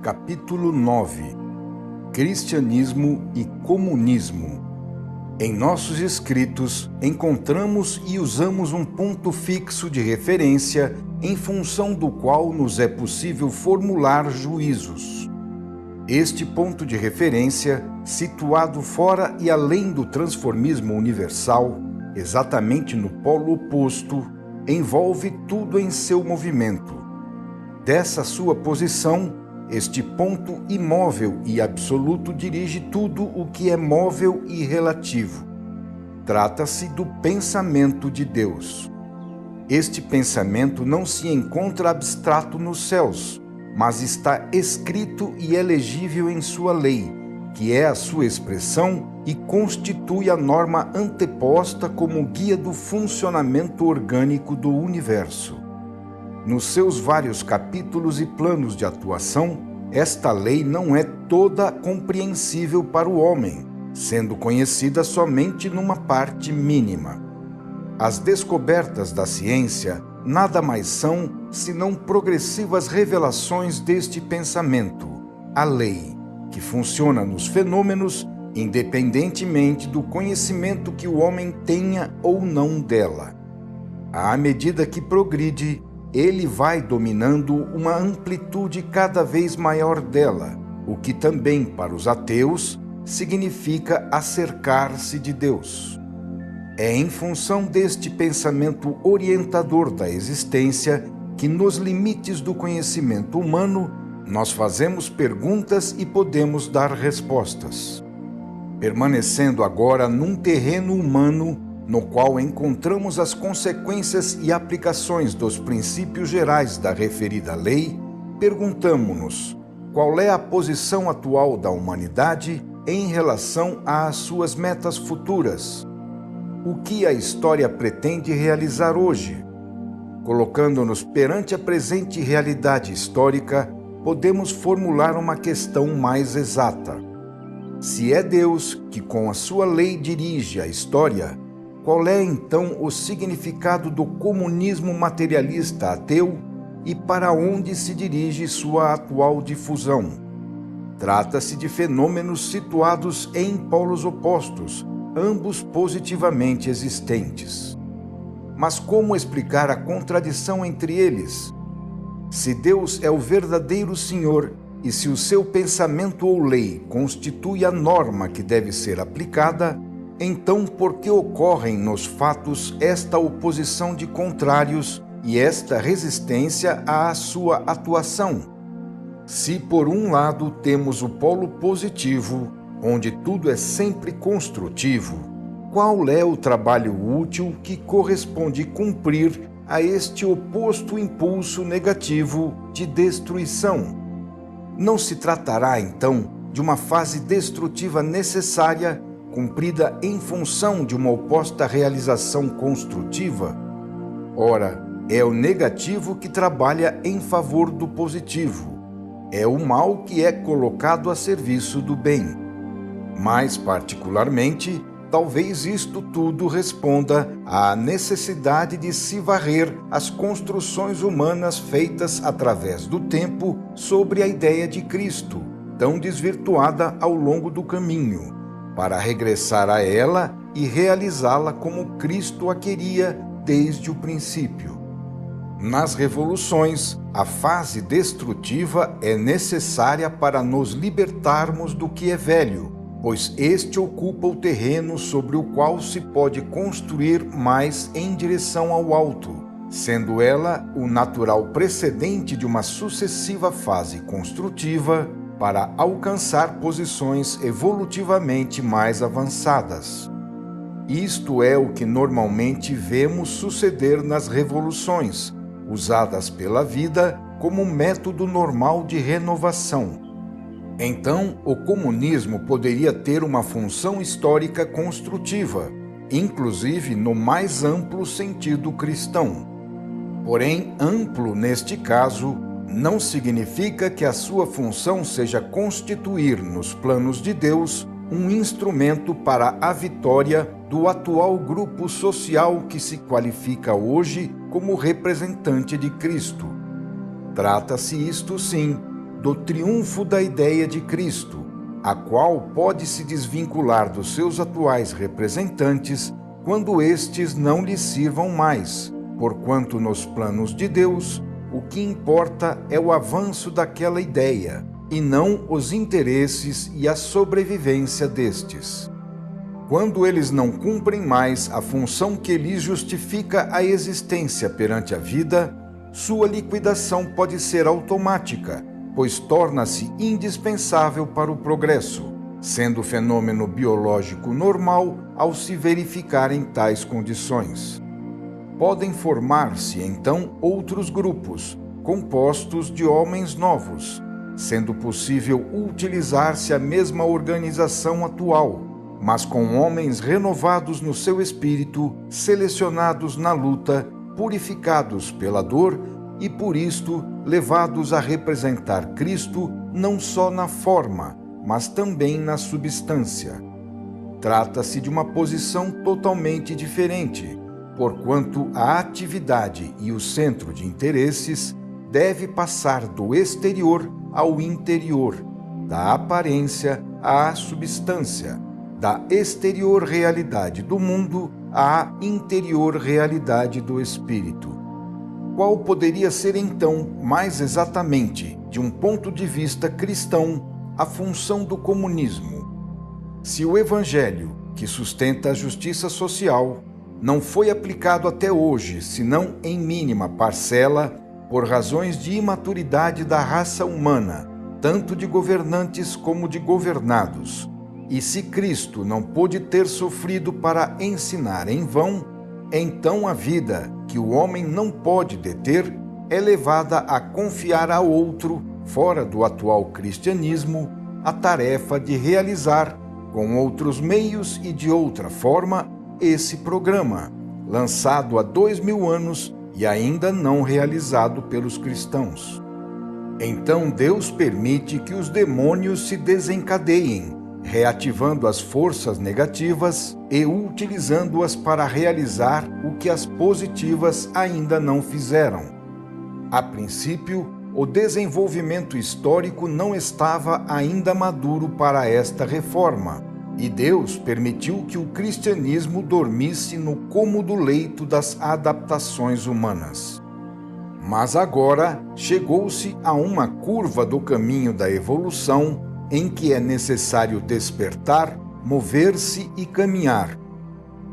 Capítulo 9 Cristianismo e Comunismo. Em nossos escritos, encontramos e usamos um ponto fixo de referência em função do qual nos é possível formular juízos. Este ponto de referência, situado fora e além do transformismo universal, exatamente no polo oposto, envolve tudo em seu movimento. Dessa sua posição, este ponto imóvel e absoluto dirige tudo o que é móvel e relativo. Trata-se do pensamento de Deus. Este pensamento não se encontra abstrato nos céus, mas está escrito e é legível em sua lei, que é a sua expressão e constitui a norma anteposta como guia do funcionamento orgânico do universo. Nos seus vários capítulos e planos de atuação, esta lei não é toda compreensível para o homem, sendo conhecida somente numa parte mínima. As descobertas da ciência nada mais são senão progressivas revelações deste pensamento, a lei, que funciona nos fenômenos independentemente do conhecimento que o homem tenha ou não dela. À medida que progride, ele vai dominando uma amplitude cada vez maior dela, o que também, para os ateus, significa acercar-se de Deus. É em função deste pensamento orientador da existência que, nos limites do conhecimento humano, nós fazemos perguntas e podemos dar respostas. Permanecendo agora num terreno humano, no qual encontramos as consequências e aplicações dos princípios gerais da referida lei, perguntamo-nos: qual é a posição atual da humanidade em relação às suas metas futuras? O que a história pretende realizar hoje? Colocando-nos perante a presente realidade histórica, podemos formular uma questão mais exata. Se é Deus que com a sua lei dirige a história, qual é então o significado do comunismo materialista ateu e para onde se dirige sua atual difusão? Trata-se de fenômenos situados em polos opostos, ambos positivamente existentes. Mas como explicar a contradição entre eles? Se Deus é o verdadeiro Senhor e se o seu pensamento ou lei constitui a norma que deve ser aplicada, então por que ocorrem nos fatos esta oposição de contrários e esta resistência à sua atuação? Se por um lado temos o polo positivo, onde tudo é sempre construtivo, qual é o trabalho útil que corresponde cumprir a este oposto impulso negativo de destruição? Não se tratará, então, de uma fase destrutiva necessária, cumprida em função de uma oposta realização construtiva? Ora, é o negativo que trabalha em favor do positivo. É o mal que é colocado a serviço do bem. Mais particularmente, talvez isto tudo responda à necessidade de se varrer as construções humanas feitas através do tempo sobre a ideia de Cristo, tão desvirtuada ao longo do caminho, para regressar a ela e realizá-la como Cristo a queria desde o princípio. Nas revoluções, a fase destrutiva é necessária para nos libertarmos do que é velho, pois este ocupa o terreno sobre o qual se pode construir mais em direção ao alto, sendo ela o natural precedente de uma sucessiva fase construtiva para alcançar posições evolutivamente mais avançadas. Isto é o que normalmente vemos suceder nas revoluções, usadas pela vida como método normal de renovação. Então, o comunismo poderia ter uma função histórica construtiva, inclusive no mais amplo sentido cristão. Porém, amplo neste caso não significa que a sua função seja constituir nos planos de Deus um instrumento para a vitória do atual grupo social que se qualifica hoje como representante de Cristo. Trata-se, isto sim, do triunfo da ideia de Cristo, a qual pode se desvincular dos seus atuais representantes quando estes não lhe sirvam mais, porquanto nos planos de Deus o que importa é o avanço daquela ideia, e não os interesses e a sobrevivência destes. Quando eles não cumprem mais a função que lhes justifica a existência perante a vida, sua liquidação pode ser automática, pois torna-se indispensável para o progresso, sendo fenômeno biológico normal ao se verificarem tais condições. Podem formar-se, então, outros grupos, compostos de homens novos, sendo possível utilizar-se a mesma organização atual, mas com homens renovados no seu espírito, selecionados na luta, purificados pela dor e, por isto, levados a representar Cristo não só na forma, mas também na substância. Trata-se de uma posição totalmente diferente, porquanto a atividade e o centro de interesses deve passar do exterior ao interior, da aparência à substância, da exterior realidade do mundo à interior realidade do espírito. Qual poderia ser então, mais exatamente, de um ponto de vista cristão, a função do comunismo? Se o Evangelho, que sustenta a justiça social, não foi aplicado até hoje, senão em mínima parcela, por razões de imaturidade da raça humana, tanto de governantes como de governados. E se Cristo não pôde ter sofrido para ensinar em vão, então a vida, que o homem não pode deter, é levada a confiar a outro, fora do atual cristianismo, a tarefa de realizar, com outros meios e de outra forma, esse programa, lançado há 2000 anos e ainda não realizado pelos cristãos. Então Deus permite que os demônios se desencadeiem, reativando as forças negativas e utilizando-as para realizar o que as positivas ainda não fizeram. A princípio, o desenvolvimento histórico não estava ainda maduro para esta reforma, e Deus permitiu que o cristianismo dormisse no cômodo leito das adaptações humanas. Mas agora chegou-se a uma curva do caminho da evolução em que é necessário despertar, mover-se e caminhar.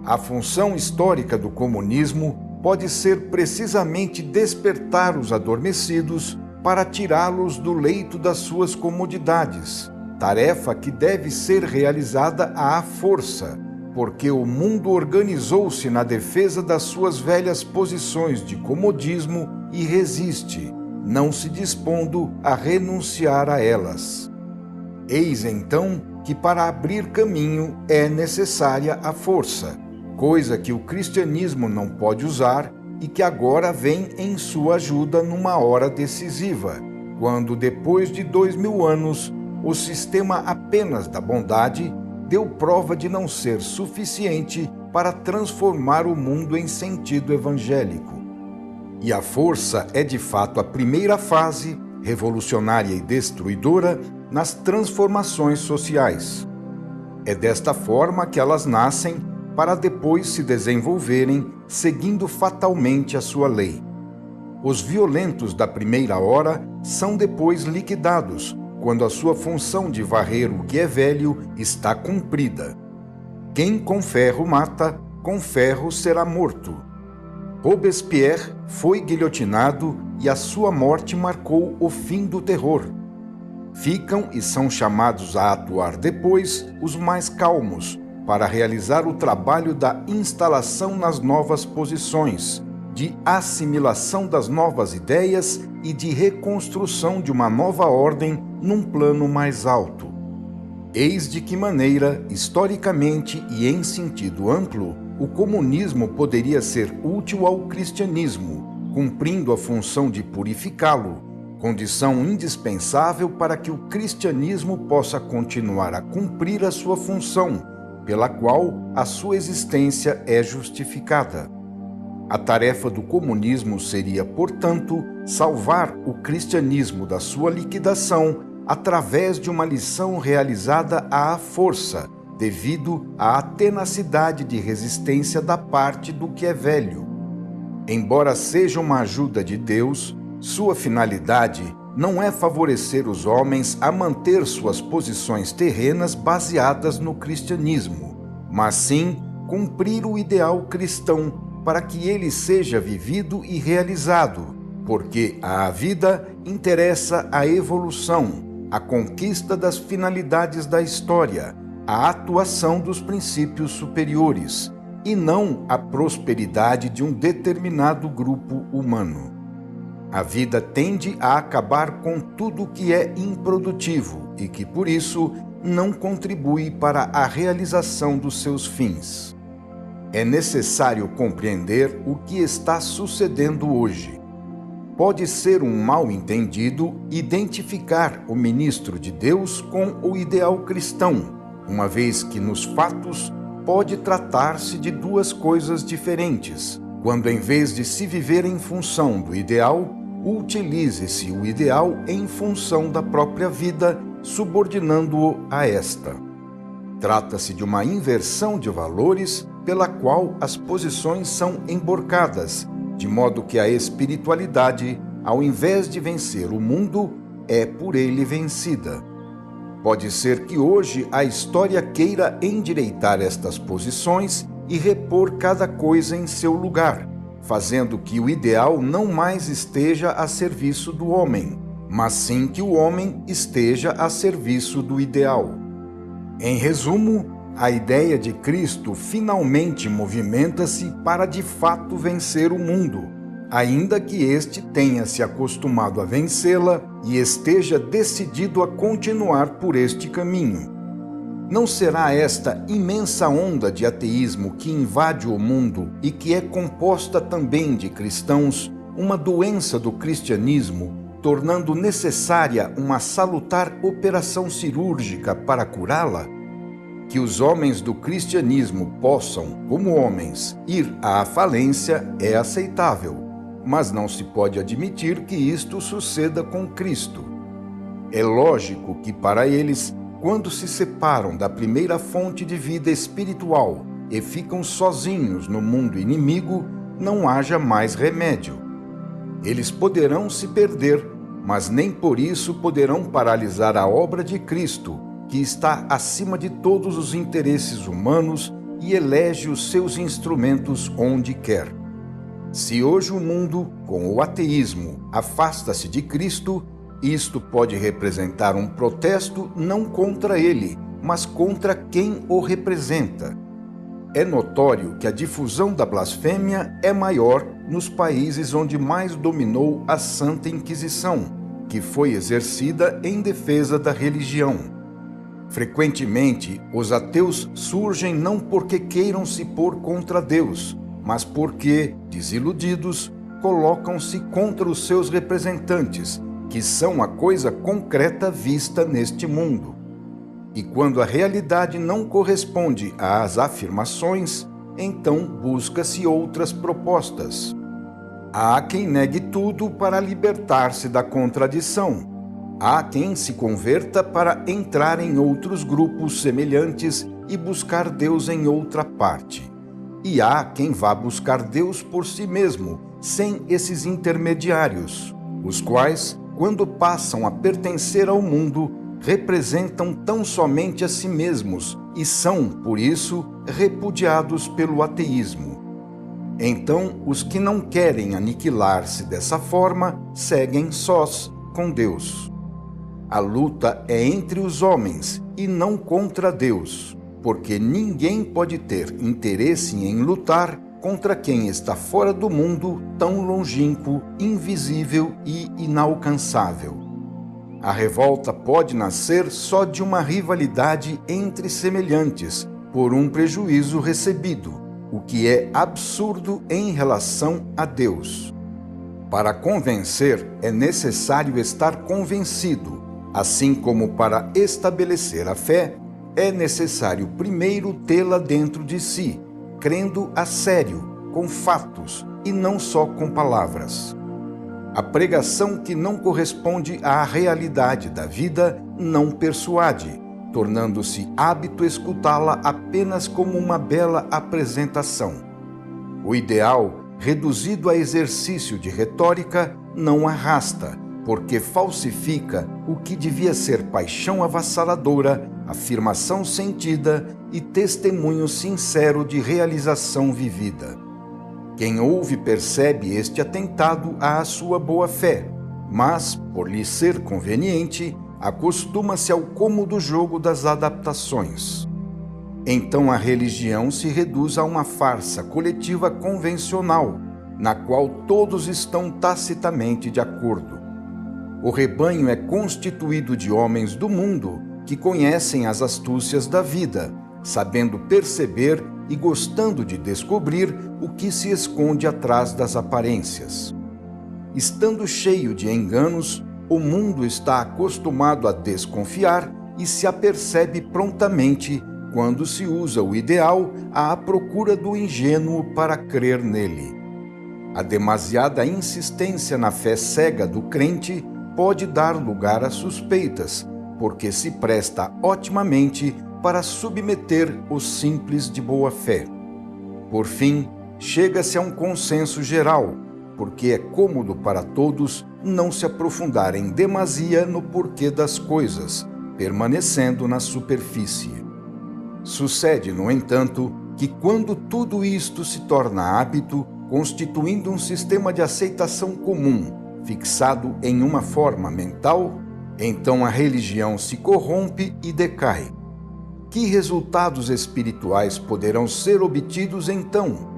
A função histórica do comunismo pode ser precisamente despertar os adormecidos para tirá-los do leito das suas comodidades, tarefa que deve ser realizada à força, porque o mundo organizou-se na defesa das suas velhas posições de comodismo e resiste, não se dispondo a renunciar a elas. Eis então que para abrir caminho é necessária a força, coisa que o cristianismo não pode usar e que agora vem em sua ajuda numa hora decisiva, quando depois de 2000 anos o sistema apenas da bondade deu prova de não ser suficiente para transformar o mundo em sentido evangélico. E a força é de fato a primeira fase, revolucionária e destruidora, nas transformações sociais. É desta forma que elas nascem para depois se desenvolverem seguindo fatalmente a sua lei. Os violentos da primeira hora são depois liquidados, quando a sua função de varrer o que é velho está cumprida. Quem com ferro mata, com ferro será morto. Robespierre foi guilhotinado e a sua morte marcou o fim do terror. Ficam e são chamados a atuar depois os mais calmos, para realizar o trabalho da instalação nas novas posições, de assimilação das novas ideias e de reconstrução de uma nova ordem num plano mais alto. Eis de que maneira, historicamente e em sentido amplo, o comunismo poderia ser útil ao cristianismo, cumprindo a função de purificá-lo, condição indispensável para que o cristianismo possa continuar a cumprir a sua função, pela qual a sua existência é justificada. A tarefa do comunismo seria, portanto, salvar o cristianismo da sua liquidação através de uma lição realizada à força, devido à tenacidade de resistência da parte do que é velho. Embora seja uma ajuda de Deus, sua finalidade não é favorecer os homens a manter suas posições terrenas baseadas no cristianismo, mas sim cumprir o ideal cristão para que ele seja vivido e realizado, porque à vida interessa a evolução, a conquista das finalidades da história, a atuação dos princípios superiores, e não a prosperidade de um determinado grupo humano. A vida tende a acabar com tudo que é improdutivo e que, por isso, não contribui para a realização dos seus fins. É necessário compreender o que está sucedendo hoje. Pode ser um mal-entendido identificar o ministro de Deus com o ideal cristão, uma vez que nos fatos pode tratar-se de duas coisas diferentes, quando em vez de se viver em função do ideal, utilize-se o ideal em função da própria vida, subordinando-o a esta. Trata-se de uma inversão de valores pela qual as posições são emborcadas, de modo que a espiritualidade, ao invés de vencer o mundo, é por ele vencida. Pode ser que hoje a história queira endireitar estas posições e repor cada coisa em seu lugar, fazendo que o ideal não mais esteja a serviço do homem, mas sim que o homem esteja a serviço do ideal. Em resumo, a ideia de Cristo finalmente movimenta-se para de fato vencer o mundo, ainda que este tenha se acostumado a vencê-la e esteja decidido a continuar por este caminho. Não será esta imensa onda de ateísmo que invade o mundo e que é composta também de cristãos uma doença do cristianismo, tornando necessária uma salutar operação cirúrgica para curá-la? Que os homens do cristianismo possam, como homens, ir à falência é aceitável, mas não se pode admitir que isto suceda com Cristo. É lógico que para eles, quando se separam da primeira fonte de vida espiritual e ficam sozinhos no mundo inimigo, não haja mais remédio. Eles poderão se perder, mas nem por isso poderão paralisar a obra de Cristo, que está acima de todos os interesses humanos e elege os seus instrumentos onde quer. Se hoje o mundo, com o ateísmo, afasta-se de Cristo, isto pode representar um protesto não contra ele, mas contra quem o representa. É notório que a difusão da blasfêmia é maior nos países onde mais dominou a Santa Inquisição, que foi exercida em defesa da religião. Frequentemente, os ateus surgem não porque queiram se pôr contra Deus, mas porque, desiludidos, colocam-se contra os seus representantes, que são a coisa concreta vista neste mundo. E quando a realidade não corresponde às afirmações, então busca-se outras propostas. Há quem negue tudo para libertar-se da contradição. Há quem se converta para entrar em outros grupos semelhantes e buscar Deus em outra parte. E há quem vá buscar Deus por si mesmo, sem esses intermediários, os quais, quando passam a pertencer ao mundo, representam tão somente a si mesmos e são, por isso, repudiados pelo ateísmo. Então, os que não querem aniquilar-se dessa forma, seguem sós com Deus. A luta é entre os homens e não contra Deus, porque ninguém pode ter interesse em lutar contra quem está fora do mundo, tão longínquo, invisível e inalcançável. A revolta pode nascer só de uma rivalidade entre semelhantes, por um prejuízo recebido, o que é absurdo em relação a Deus. Para convencer, é necessário estar convencido, assim como para estabelecer a fé, é necessário primeiro tê-la dentro de si, crendo a sério, com fatos e não só com palavras. A pregação que não corresponde à realidade da vida não persuade, tornando-se hábito escutá-la apenas como uma bela apresentação. O ideal, reduzido a exercício de retórica, não arrasta, porque falsifica o que devia ser paixão avassaladora, afirmação sentida e testemunho sincero de realização vivida. Quem ouve percebe este atentado à sua boa-fé, mas, por lhe ser conveniente, acostuma-se ao cômodo jogo das adaptações. Então a religião se reduz a uma farsa coletiva convencional, na qual todos estão tacitamente de acordo. O rebanho é constituído de homens do mundo que conhecem as astúcias da vida, sabendo perceber e gostando de descobrir o que se esconde atrás das aparências. Estando cheio de enganos, o mundo está acostumado a desconfiar e se apercebe prontamente quando se usa o ideal à procura do ingênuo para crer nele. A demasiada insistência na fé cega do crente pode dar lugar a suspeitas, porque se presta otimamente para submeter os simples de boa fé. Por fim, chega-se a um consenso geral, porque é cômodo para todos não se aprofundar em demasia no porquê das coisas, permanecendo na superfície. Sucede, no entanto, que quando tudo isto se torna hábito, constituindo um sistema de aceitação comum, fixado em uma forma mental, então a religião se corrompe e decai. Que resultados espirituais poderão ser obtidos então?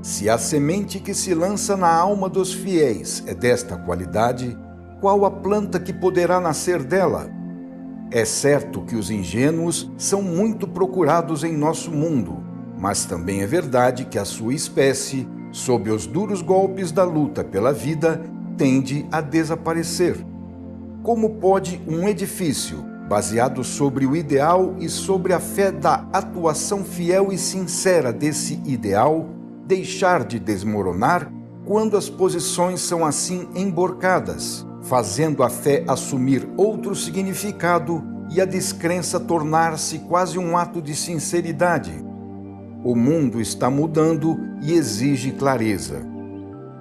Se a semente que se lança na alma dos fiéis é desta qualidade, qual a planta que poderá nascer dela? É certo que os ingênuos são muito procurados em nosso mundo, mas também é verdade que a sua espécie, sob os duros golpes da luta pela vida, tende a desaparecer. Como pode um edifício, baseado sobre o ideal e sobre a fé da atuação fiel e sincera desse ideal, deixar de desmoronar quando as posições são assim emborcadas, fazendo a fé assumir outro significado e a descrença tornar-se quase um ato de sinceridade? O mundo está mudando e exige clareza.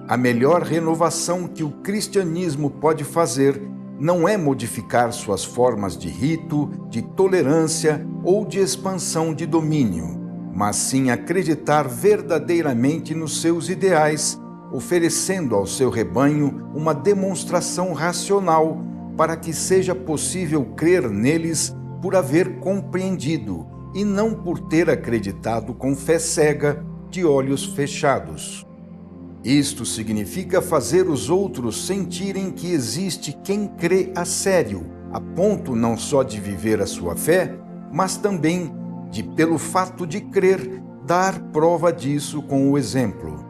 A melhor renovação que o cristianismo pode fazer não é modificar suas formas de rito, de tolerância ou de expansão de domínio, mas sim acreditar verdadeiramente nos seus ideais, oferecendo ao seu rebanho uma demonstração racional para que seja possível crer neles por haver compreendido e não por ter acreditado com fé cega, de olhos fechados. Isto significa fazer os outros sentirem que existe quem crê a sério, a ponto não só de viver a sua fé, mas também de, pelo fato de crer, dar prova disso com o exemplo.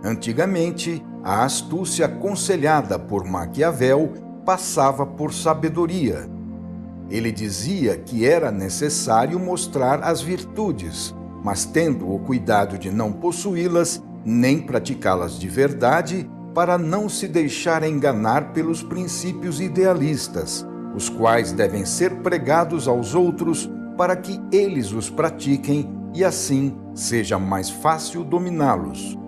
Antigamente, a astúcia aconselhada por Maquiavel passava por sabedoria. Ele dizia que era necessário mostrar as virtudes, mas tendo o cuidado de não possuí-las, nem praticá-las de verdade, para não se deixar enganar pelos princípios idealistas, os quais devem ser pregados aos outros para que eles os pratiquem e assim seja mais fácil dominá-los.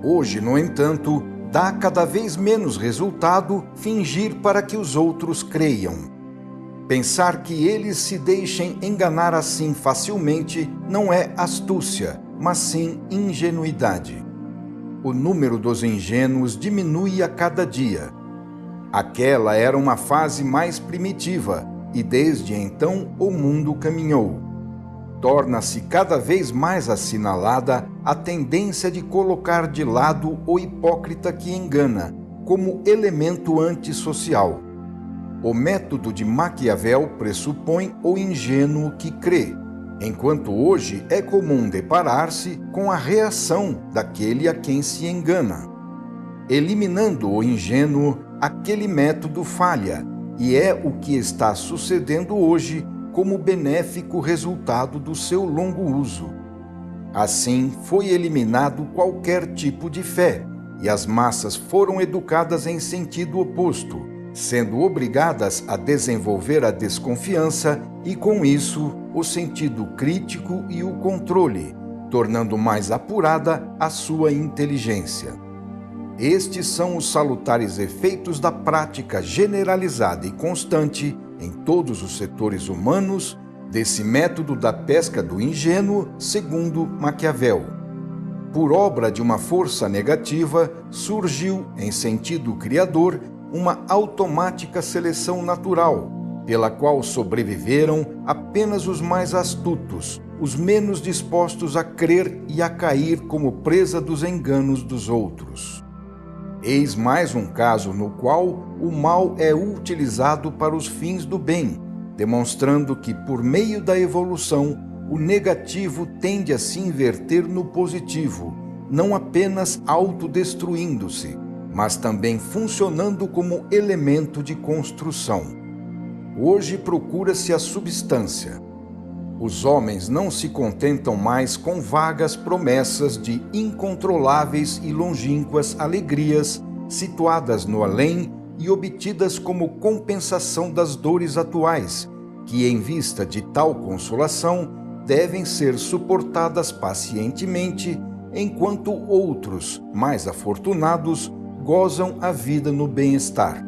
Hoje, no entanto, dá cada vez menos resultado fingir para que os outros creiam. Pensar que eles se deixem enganar assim facilmente não é astúcia, mas sim ingenuidade. O número dos ingênuos diminui a cada dia. Aquela era uma fase mais primitiva e desde então o mundo caminhou. Torna-se cada vez mais assinalada a tendência de colocar de lado o hipócrita que engana, como elemento antissocial. O método de Maquiavel pressupõe o ingênuo que crê, enquanto hoje é comum deparar-se com a reação daquele a quem se engana. Eliminando o ingênuo, aquele método falha, e é o que está sucedendo hoje como benéfico resultado do seu longo uso. Assim, foi eliminado qualquer tipo de fé, e as massas foram educadas em sentido oposto, sendo obrigadas a desenvolver a desconfiança e, com isso, o sentido crítico e o controle, tornando mais apurada a sua inteligência. Estes são os salutares efeitos da prática generalizada e constante em todos os setores humanos desse método da pesca do ingênuo, segundo Maquiavel. Por obra de uma força negativa, surgiu, em sentido criador, uma automática seleção natural, pela qual sobreviveram apenas os mais astutos, os menos dispostos a crer e a cair como presa dos enganos dos outros. Eis mais um caso no qual o mal é utilizado para os fins do bem, demonstrando que, por meio da evolução, o negativo tende a se inverter no positivo, não apenas autodestruindo-se, mas também funcionando como elemento de construção. Hoje procura-se a substância. Os homens não se contentam mais com vagas promessas de incontroláveis e longínquas alegrias situadas no além e obtidas como compensação das dores atuais, que, em vista de tal consolação, devem ser suportadas pacientemente, enquanto outros, mais afortunados, gozam a vida no bem-estar.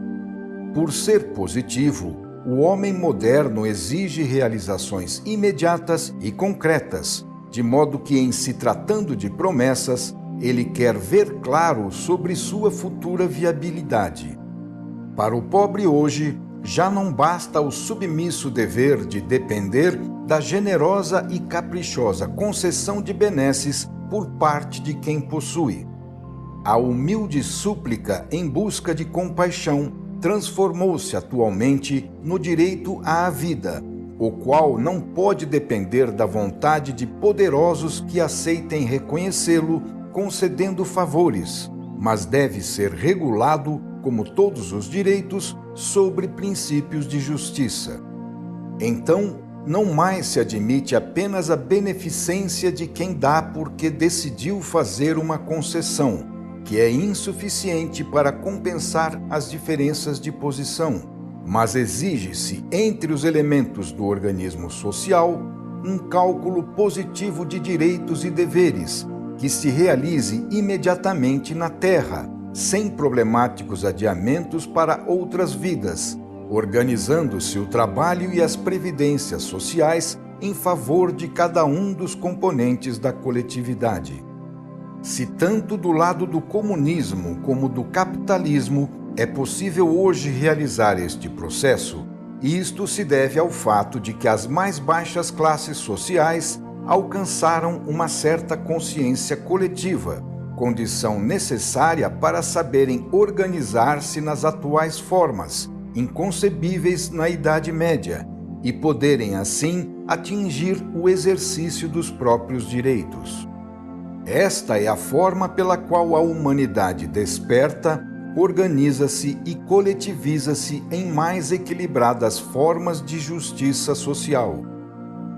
Por ser positivo, o homem moderno exige realizações imediatas e concretas, de modo que, em se tratando de promessas, ele quer ver claro sobre sua futura viabilidade. Para o pobre hoje, já não basta o submisso dever de depender da generosa e caprichosa concessão de benesses por parte de quem possui. A humilde súplica em busca de compaixão transformou-se atualmente no direito à vida, o qual não pode depender da vontade de poderosos que aceitem reconhecê-lo concedendo favores, mas deve ser regulado, como todos os direitos, sobre princípios de justiça. Então, não mais se admite apenas a beneficência de quem dá porque decidiu fazer uma concessão, que é insuficiente para compensar as diferenças de posição, mas exige-se, entre os elementos do organismo social, um cálculo positivo de direitos e deveres, que se realize imediatamente na Terra, sem problemáticos adiamentos para outras vidas, organizando-se o trabalho e as previdências sociais em favor de cada um dos componentes da coletividade. Se tanto do lado do comunismo como do capitalismo é possível hoje realizar este processo, isto se deve ao fato de que as mais baixas classes sociais alcançaram uma certa consciência coletiva, condição necessária para saberem organizar-se nas atuais formas, inconcebíveis na Idade Média, e poderem, assim, atingir o exercício dos próprios direitos. Esta é a forma pela qual a humanidade desperta, organiza-se e coletiviza-se em mais equilibradas formas de justiça social.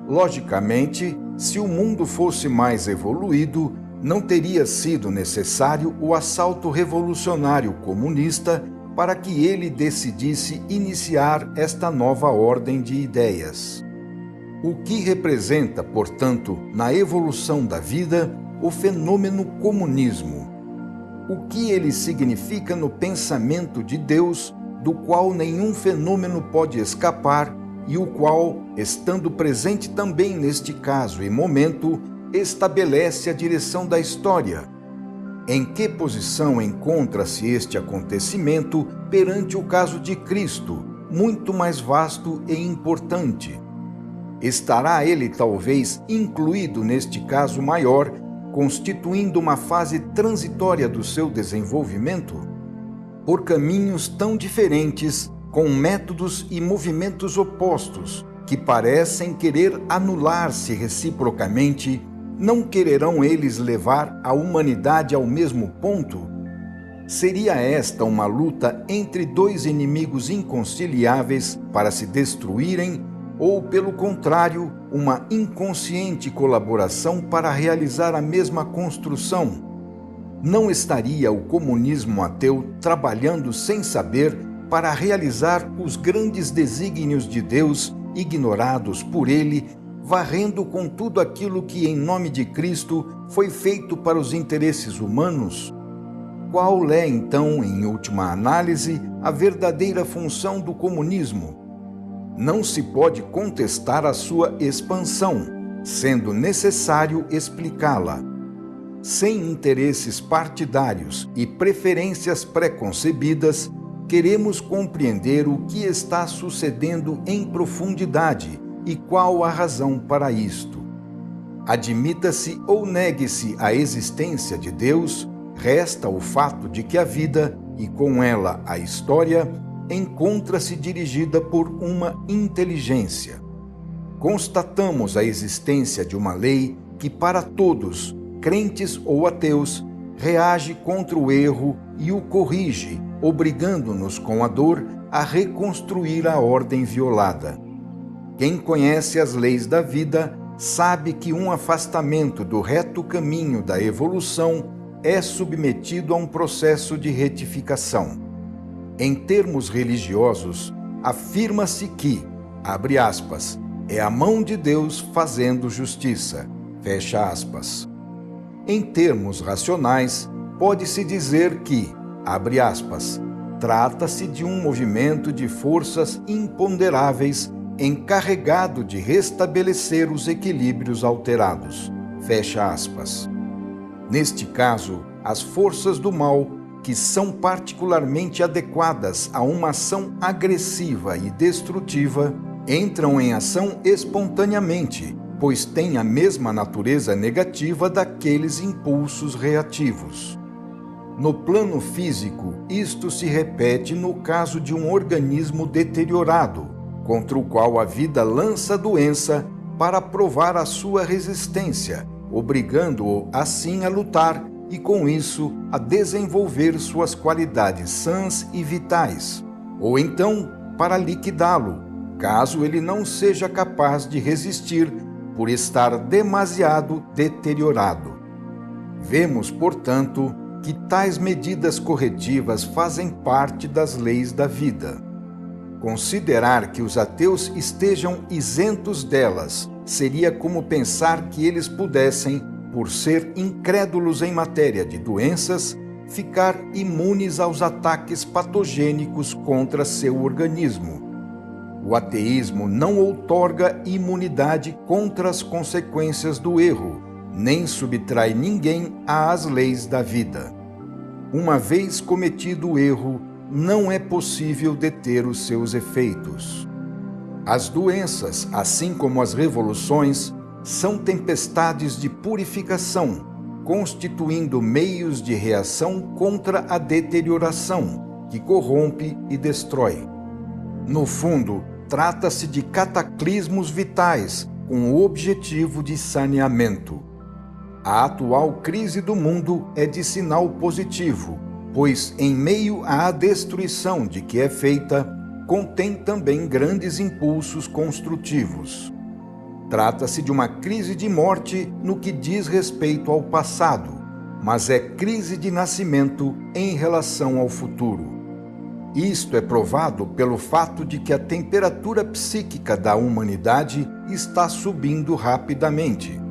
Logicamente, se o mundo fosse mais evoluído, não teria sido necessário o assalto revolucionário comunista para que ele decidisse iniciar esta nova ordem de ideias. O que representa, portanto, na evolução da vida, o fenômeno comunismo? O que ele significa no pensamento de Deus, do qual nenhum fenômeno pode escapar e o qual, estando presente também neste caso e momento, estabelece a direção da história? Em que posição encontra-se este acontecimento perante o caso de Cristo, muito mais vasto e importante? Estará ele talvez incluído neste caso maior, constituindo uma fase transitória do seu desenvolvimento? Por caminhos tão diferentes, com métodos e movimentos opostos, que parecem querer anular-se reciprocamente, não quererão eles levar a humanidade ao mesmo ponto? Seria esta uma luta entre dois inimigos inconciliáveis para se destruírem, ou, pelo contrário, uma inconsciente colaboração para realizar a mesma construção? não estaria o comunismo ateu trabalhando sem saber para realizar os grandes desígnios de Deus ignorados por ele, varrendo com tudo aquilo que em nome de Cristo foi feito para os interesses humanos? Qual é, então, em última análise, a verdadeira função do comunismo? Não se pode contestar a sua expansão, sendo necessário explicá-la. Sem interesses partidários e preferências preconcebidas, queremos compreender o que está sucedendo em profundidade e qual a razão para isto. Admita-se ou negue-se a existência de Deus, resta o fato de que a vida, e com ela a história, encontra-se dirigida por uma inteligência. Constatamos a existência de uma lei que para todos, crentes ou ateus, reage contra o erro e o corrige, obrigando-nos com a dor a reconstruir a ordem violada. Quem conhece as leis da vida sabe que um afastamento do reto caminho da evolução é submetido a um processo de retificação. Em termos religiosos, afirma-se que, abre aspas, é a mão de Deus fazendo justiça, fecha aspas. Em termos racionais, pode-se dizer que, abre aspas, trata-se de um movimento de forças imponderáveis encarregado de restabelecer os equilíbrios alterados, fecha aspas. Neste caso, as forças do mal, que são particularmente adequadas a uma ação agressiva e destrutiva, entram em ação espontaneamente, pois têm a mesma natureza negativa daqueles impulsos reativos. No plano físico, isto se repete no caso de um organismo deteriorado, contra o qual a vida lança a doença para provar a sua resistência, obrigando-o assim a lutar e, com isso, a desenvolver suas qualidades sãs e vitais, ou então para liquidá-lo, caso ele não seja capaz de resistir por estar demasiado deteriorado. Vemos, portanto, que tais medidas corretivas fazem parte das leis da vida. Considerar que os ateus estejam isentos delas seria como pensar que eles pudessem, por ser incrédulos em matéria de doenças, ficar imunes aos ataques patogênicos contra seu organismo. O ateísmo não outorga imunidade contra as consequências do erro, nem subtrai ninguém às leis da vida. Uma vez cometido o erro, não é possível deter os seus efeitos. As doenças, assim como as revoluções, são tempestades de purificação, constituindo meios de reação contra a deterioração, que corrompe e destrói. No fundo, trata-se de cataclismos vitais com o objetivo de saneamento. A atual crise do mundo é de sinal positivo, pois, em meio à destruição de que é feita, contém também grandes impulsos construtivos. Trata-se de uma crise de morte no que diz respeito ao passado, mas é crise de nascimento em relação ao futuro. Isto é provado pelo fato de que a temperatura psíquica da humanidade está subindo rapidamente.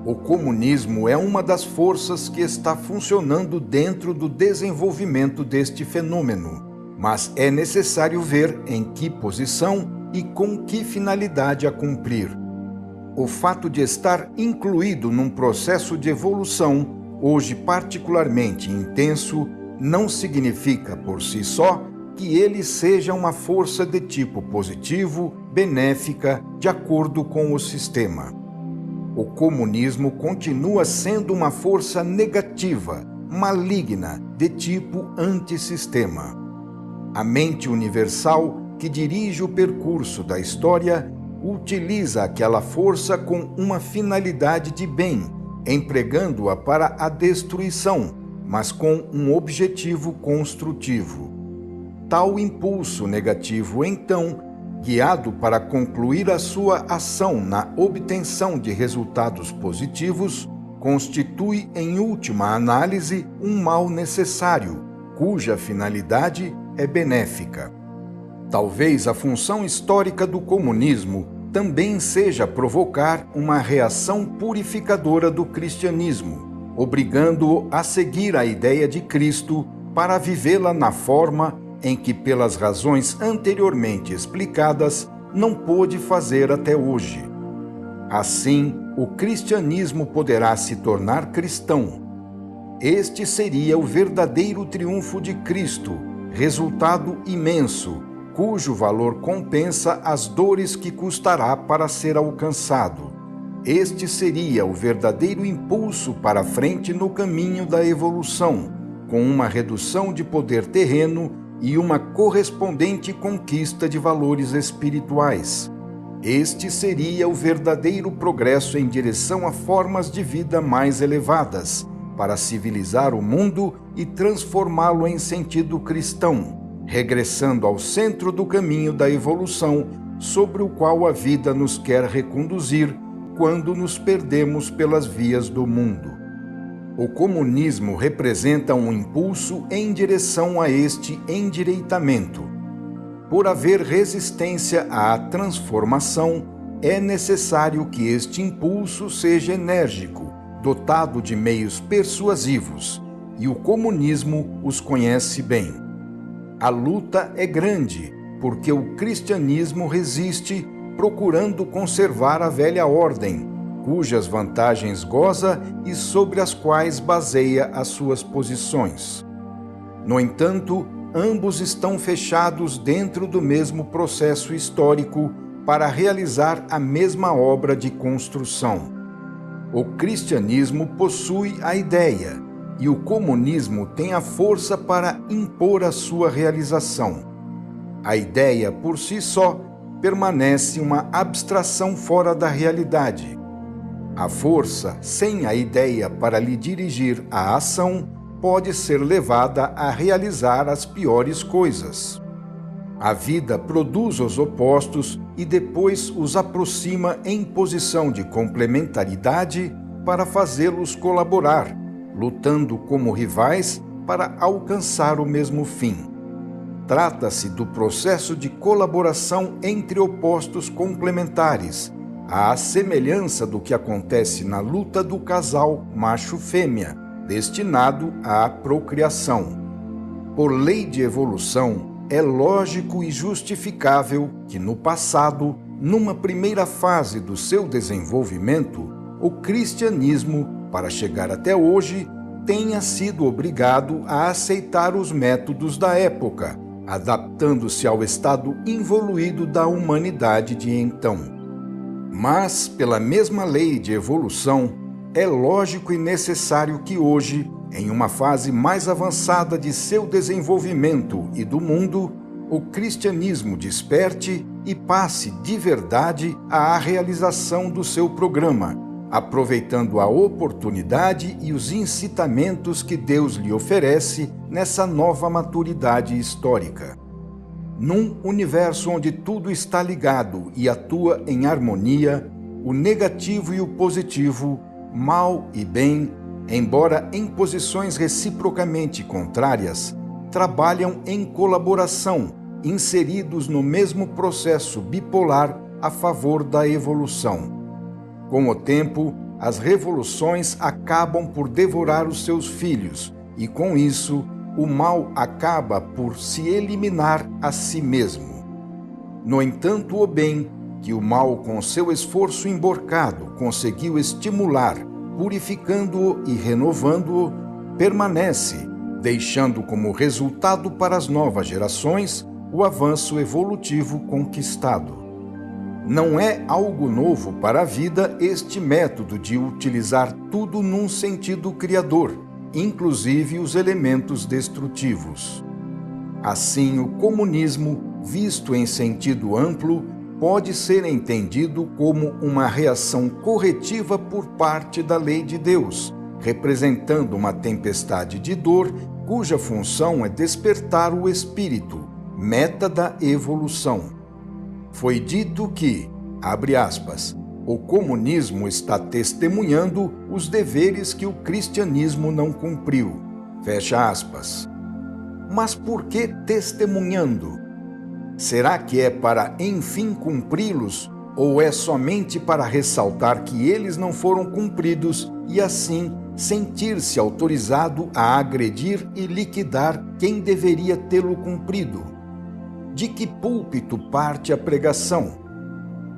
O comunismo é uma das forças que está funcionando dentro do desenvolvimento deste fenômeno, mas é necessário ver em que posição e com que finalidade a cumprir. O fato de estar incluído num processo de evolução, hoje particularmente intenso, não significa por si só que ele seja uma força de tipo positivo, benéfica, de acordo com o sistema. O comunismo continua sendo uma força negativa, maligna, de tipo antissistema. A mente universal, que dirige o percurso da história, utiliza aquela força com uma finalidade de bem, empregando-a para a destruição, mas com um objetivo construtivo. Tal impulso negativo, então, guiado para concluir a sua ação na obtenção de resultados positivos, constitui, em última análise, um mal necessário, cuja finalidade é benéfica. Talvez a função histórica do comunismo também seja provocar uma reação purificadora do cristianismo, obrigando-o a seguir a ideia de Cristo para vivê-la na forma em que, pelas razões anteriormente explicadas, não pôde fazer até hoje. Assim, o cristianismo poderá se tornar cristão. Este seria o verdadeiro triunfo de Cristo, resultado imenso, cujo valor compensa as dores que custará para ser alcançado. Este seria o verdadeiro impulso para a frente no caminho da evolução, com uma redução de poder terreno e uma correspondente conquista de valores espirituais. Este seria o verdadeiro progresso em direção a formas de vida mais elevadas, para civilizar o mundo e transformá-lo em sentido cristão, regressando ao centro do caminho da evolução sobre o qual a vida nos quer reconduzir quando nos perdemos pelas vias do mundo. O comunismo representa um impulso em direção a este endireitamento. Por haver resistência à transformação, é necessário que este impulso seja enérgico, dotado de meios persuasivos, e o comunismo os conhece bem. A luta é grande, porque o cristianismo resiste, procurando conservar a velha ordem, cujas vantagens goza e sobre as quais baseia as suas posições. No entanto, ambos estão fechados dentro do mesmo processo histórico para realizar a mesma obra de construção. O cristianismo possui a ideia e o comunismo tem a força para impor a sua realização. A ideia, por si só, permanece uma abstração fora da realidade. A força, sem a ideia para lhe dirigir a ação, pode ser levada a realizar as piores coisas. A vida produz os opostos e depois os aproxima em posição de complementaridade para fazê-los colaborar, lutando como rivais para alcançar o mesmo fim. Trata-se do processo de colaboração entre opostos complementares, à semelhança do que acontece na luta do casal macho-fêmea, destinado à procriação. Por lei de evolução, é lógico e justificável que no passado, numa primeira fase do seu desenvolvimento, o cristianismo, para chegar até hoje, tenha sido obrigado a aceitar os métodos da época, adaptando-se ao estado involuído da humanidade de então. Mas, pela mesma lei de evolução, é lógico e necessário que hoje, em uma fase mais avançada de seu desenvolvimento e do mundo, o cristianismo desperte e passe de verdade à realização do seu programa, aproveitando a oportunidade e os incitamentos que Deus lhe oferece nessa nova maturidade histórica. Num universo onde tudo está ligado e atua em harmonia, o negativo e o positivo, mal e bem, embora em posições reciprocamente contrárias, trabalham em colaboração, inseridos no mesmo processo bipolar a favor da evolução. Com o tempo, as revoluções acabam por devorar os seus filhos e, com isso, o mal acaba por se eliminar a si mesmo. No entanto, o bem, que o mal com seu esforço emborcado conseguiu estimular, purificando-o e renovando-o, permanece, deixando como resultado para as novas gerações o avanço evolutivo conquistado. Não é algo novo para a vida este método de utilizar tudo num sentido criador, inclusive os elementos destrutivos. Assim, o comunismo, visto em sentido amplo, pode ser entendido como uma reação corretiva por parte da lei de Deus, representando uma tempestade de dor cuja função é despertar o espírito, meta da evolução. Foi dito que, abre aspas, O comunismo está testemunhando os deveres que o cristianismo não cumpriu. Fecha aspas. Mas por que testemunhando? Será que é para, enfim, cumpri-los, ou é somente para ressaltar que eles não foram cumpridos e, assim, sentir-se autorizado a agredir e liquidar quem deveria tê-lo cumprido? De que púlpito parte a pregação?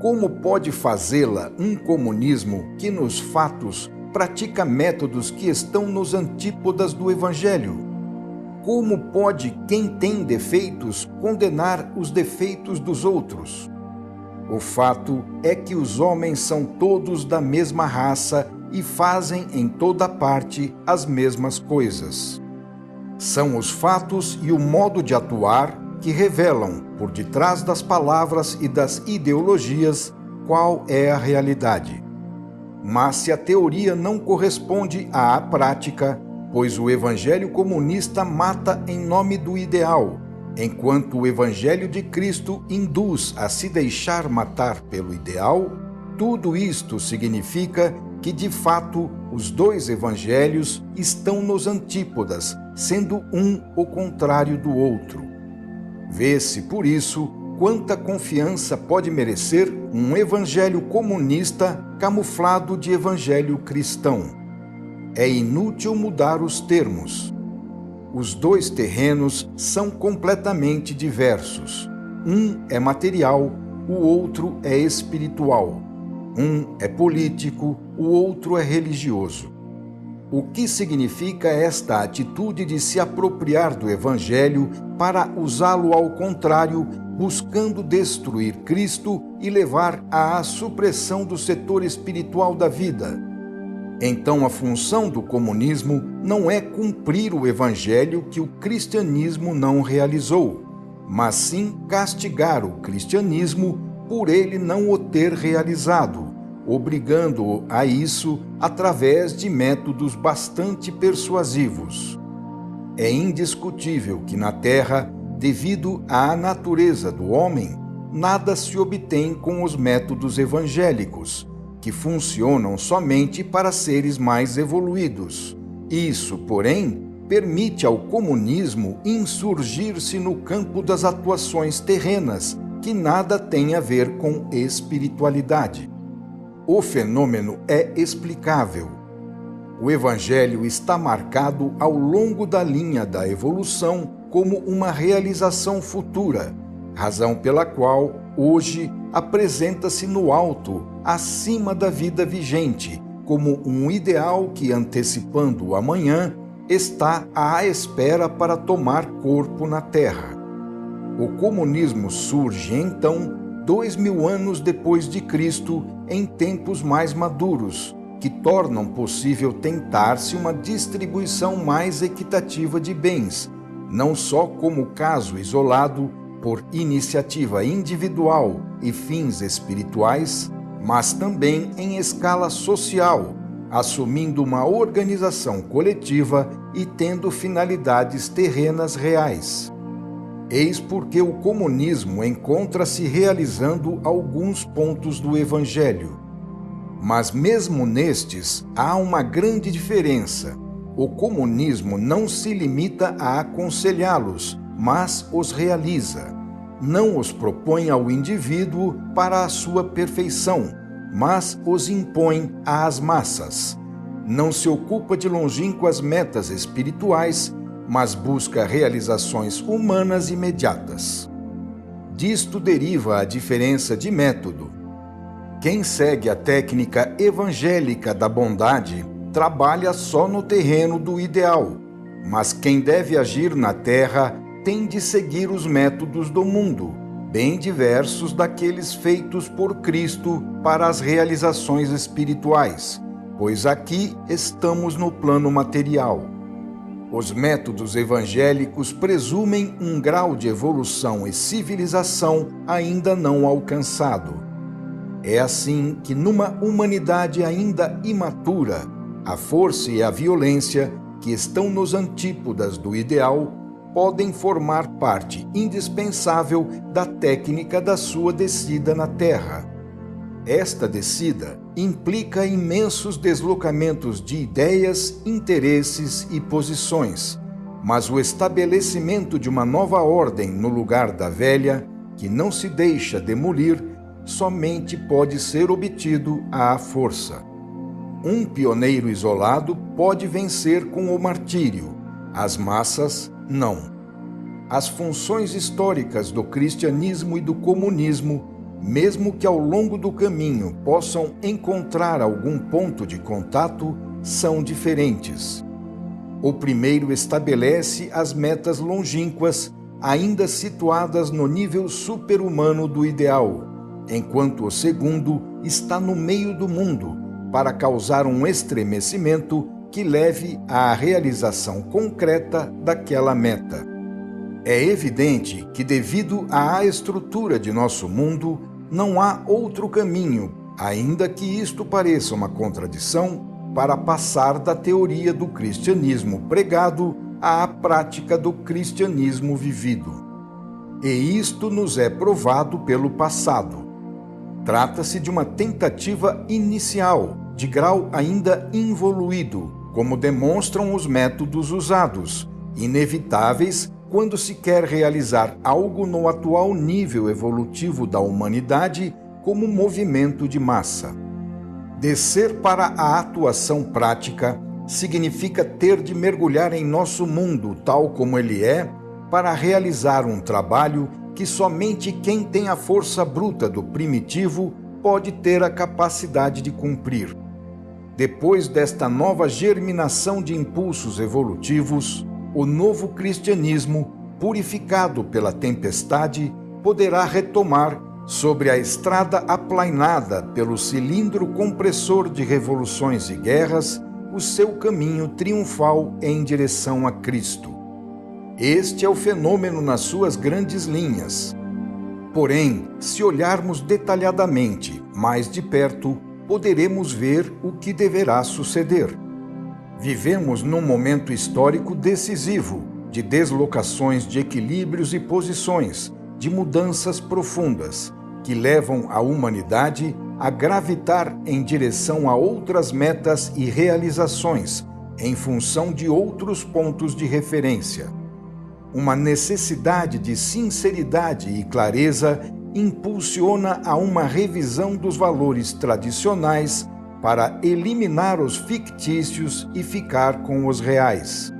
Como pode fazê-la um comunismo que, nos fatos, pratica métodos que estão nos antípodas do Evangelho? Como pode quem tem defeitos condenar os defeitos dos outros? O fato é que os homens são todos da mesma raça e fazem em toda parte as mesmas coisas. São os fatos e o modo de atuar que revelam, por detrás das palavras e das ideologias, qual é a realidade. Mas se a teoria não corresponde à prática, pois o evangelho comunista mata em nome do ideal, enquanto o evangelho de Cristo induz a se deixar matar pelo ideal, tudo isto significa que, de fato, os dois evangelhos estão nos antípodas, sendo um o contrário do outro. Vê-se, por isso, quanta confiança pode merecer um evangelho comunista camuflado de evangelho cristão. É inútil mudar os termos. Os dois terrenos são completamente diversos. Um é material, o outro é espiritual. Um é político, o outro é religioso. O que significa esta atitude de se apropriar do Evangelho para usá-lo ao contrário, buscando destruir Cristo e levar à supressão do setor espiritual da vida? Então a função do comunismo não é cumprir o Evangelho que o cristianismo não realizou, mas sim castigar o cristianismo por ele não o ter realizado, obrigando-o a isso através de métodos bastante persuasivos. É indiscutível que na Terra, devido à natureza do homem, nada se obtém com os métodos evangélicos, que funcionam somente para seres mais evoluídos. Isso, porém, permite ao comunismo insurgir-se no campo das atuações terrenas, que nada tem a ver com espiritualidade. O fenômeno é explicável. O Evangelho está marcado ao longo da linha da evolução como uma realização futura, razão pela qual, hoje, apresenta-se no alto, acima da vida vigente, como um ideal que, antecipando o amanhã, está à espera para tomar corpo na Terra. O comunismo surge, então, 2000 anos depois de Cristo, em tempos mais maduros, que tornam possível tentar-se uma distribuição mais equitativa de bens, não só como caso isolado, por iniciativa individual e fins espirituais, mas também em escala social, assumindo uma organização coletiva e tendo finalidades terrenas reais. Eis porque o comunismo encontra-se realizando alguns pontos do Evangelho. Mas mesmo nestes, há uma grande diferença. O comunismo não se limita a aconselhá-los, mas os realiza. Não os propõe ao indivíduo para a sua perfeição, mas os impõe às massas. Não se ocupa de longínquas metas espirituais, mas busca realizações humanas imediatas. Disto deriva a diferença de método. Quem segue a técnica evangélica da bondade trabalha só no terreno do ideal, mas quem deve agir na terra tem de seguir os métodos do mundo, bem diversos daqueles feitos por Cristo para as realizações espirituais, pois aqui estamos no plano material. Os métodos evangélicos presumem um grau de evolução e civilização ainda não alcançado. É assim que, numa humanidade ainda imatura, a força e a violência, que estão nos antípodas do ideal, podem formar parte indispensável da técnica da sua descida na Terra. Esta descida implica imensos deslocamentos de ideias, interesses e posições, mas o estabelecimento de uma nova ordem no lugar da velha, que não se deixa demolir, somente pode ser obtido à força. Um pioneiro isolado pode vencer com o martírio, as massas não. As funções históricas do cristianismo e do comunismo, mesmo que ao longo do caminho possam encontrar algum ponto de contato, são diferentes. O primeiro estabelece as metas longínquas, ainda situadas no nível super-humano do ideal, enquanto o segundo está no meio do mundo, para causar um estremecimento que leve à realização concreta daquela meta. É evidente que, devido à estrutura de nosso mundo, não há outro caminho, ainda que isto pareça uma contradição, para passar da teoria do cristianismo pregado à prática do cristianismo vivido. E isto nos é provado pelo passado. Trata-se de uma tentativa inicial, de grau ainda involuído, como demonstram os métodos usados, inevitáveis quando se quer realizar algo no atual nível evolutivo da humanidade como movimento de massa. Descer para a atuação prática significa ter de mergulhar em nosso mundo tal como ele é, para realizar um trabalho que somente quem tem a força bruta do primitivo pode ter a capacidade de cumprir. Depois desta nova germinação de impulsos evolutivos, o novo cristianismo, purificado pela tempestade, poderá retomar, sobre a estrada aplainada pelo cilindro compressor de revoluções e guerras, o seu caminho triunfal em direção a Cristo. Este é o fenômeno nas suas grandes linhas. Porém, se olharmos detalhadamente, mais de perto, poderemos ver o que deverá suceder. Vivemos num momento histórico decisivo, de deslocações de equilíbrios e posições, de mudanças profundas, que levam a humanidade a gravitar em direção a outras metas e realizações, em função de outros pontos de referência. Uma necessidade de sinceridade e clareza impulsiona a uma revisão dos valores tradicionais para eliminar os fictícios e ficar com os reais.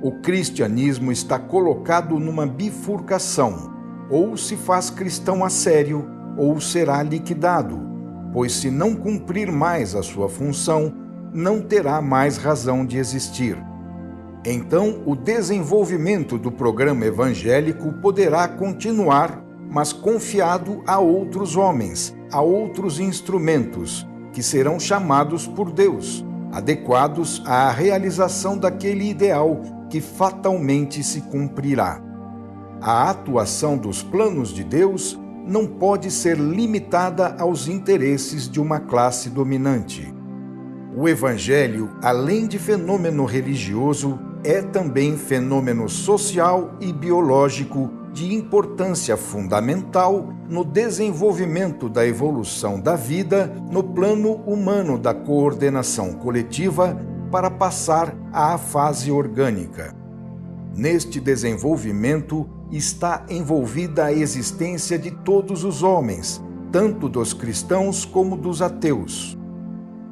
O cristianismo está colocado numa bifurcação, ou se faz cristão a sério, ou será liquidado, pois se não cumprir mais a sua função, não terá mais razão de existir. Então, o desenvolvimento do programa evangélico poderá continuar, mas confiado a outros homens, a outros instrumentos, que serão chamados por Deus, adequados à realização daquele ideal que fatalmente se cumprirá. A atuação dos planos de Deus não pode ser limitada aos interesses de uma classe dominante. O Evangelho, além de fenômeno religioso, é também fenômeno social e biológico de importância fundamental no desenvolvimento da evolução da vida no plano humano da coordenação coletiva para passar à fase orgânica. Neste desenvolvimento está envolvida a existência de todos os homens, tanto dos cristãos como dos ateus.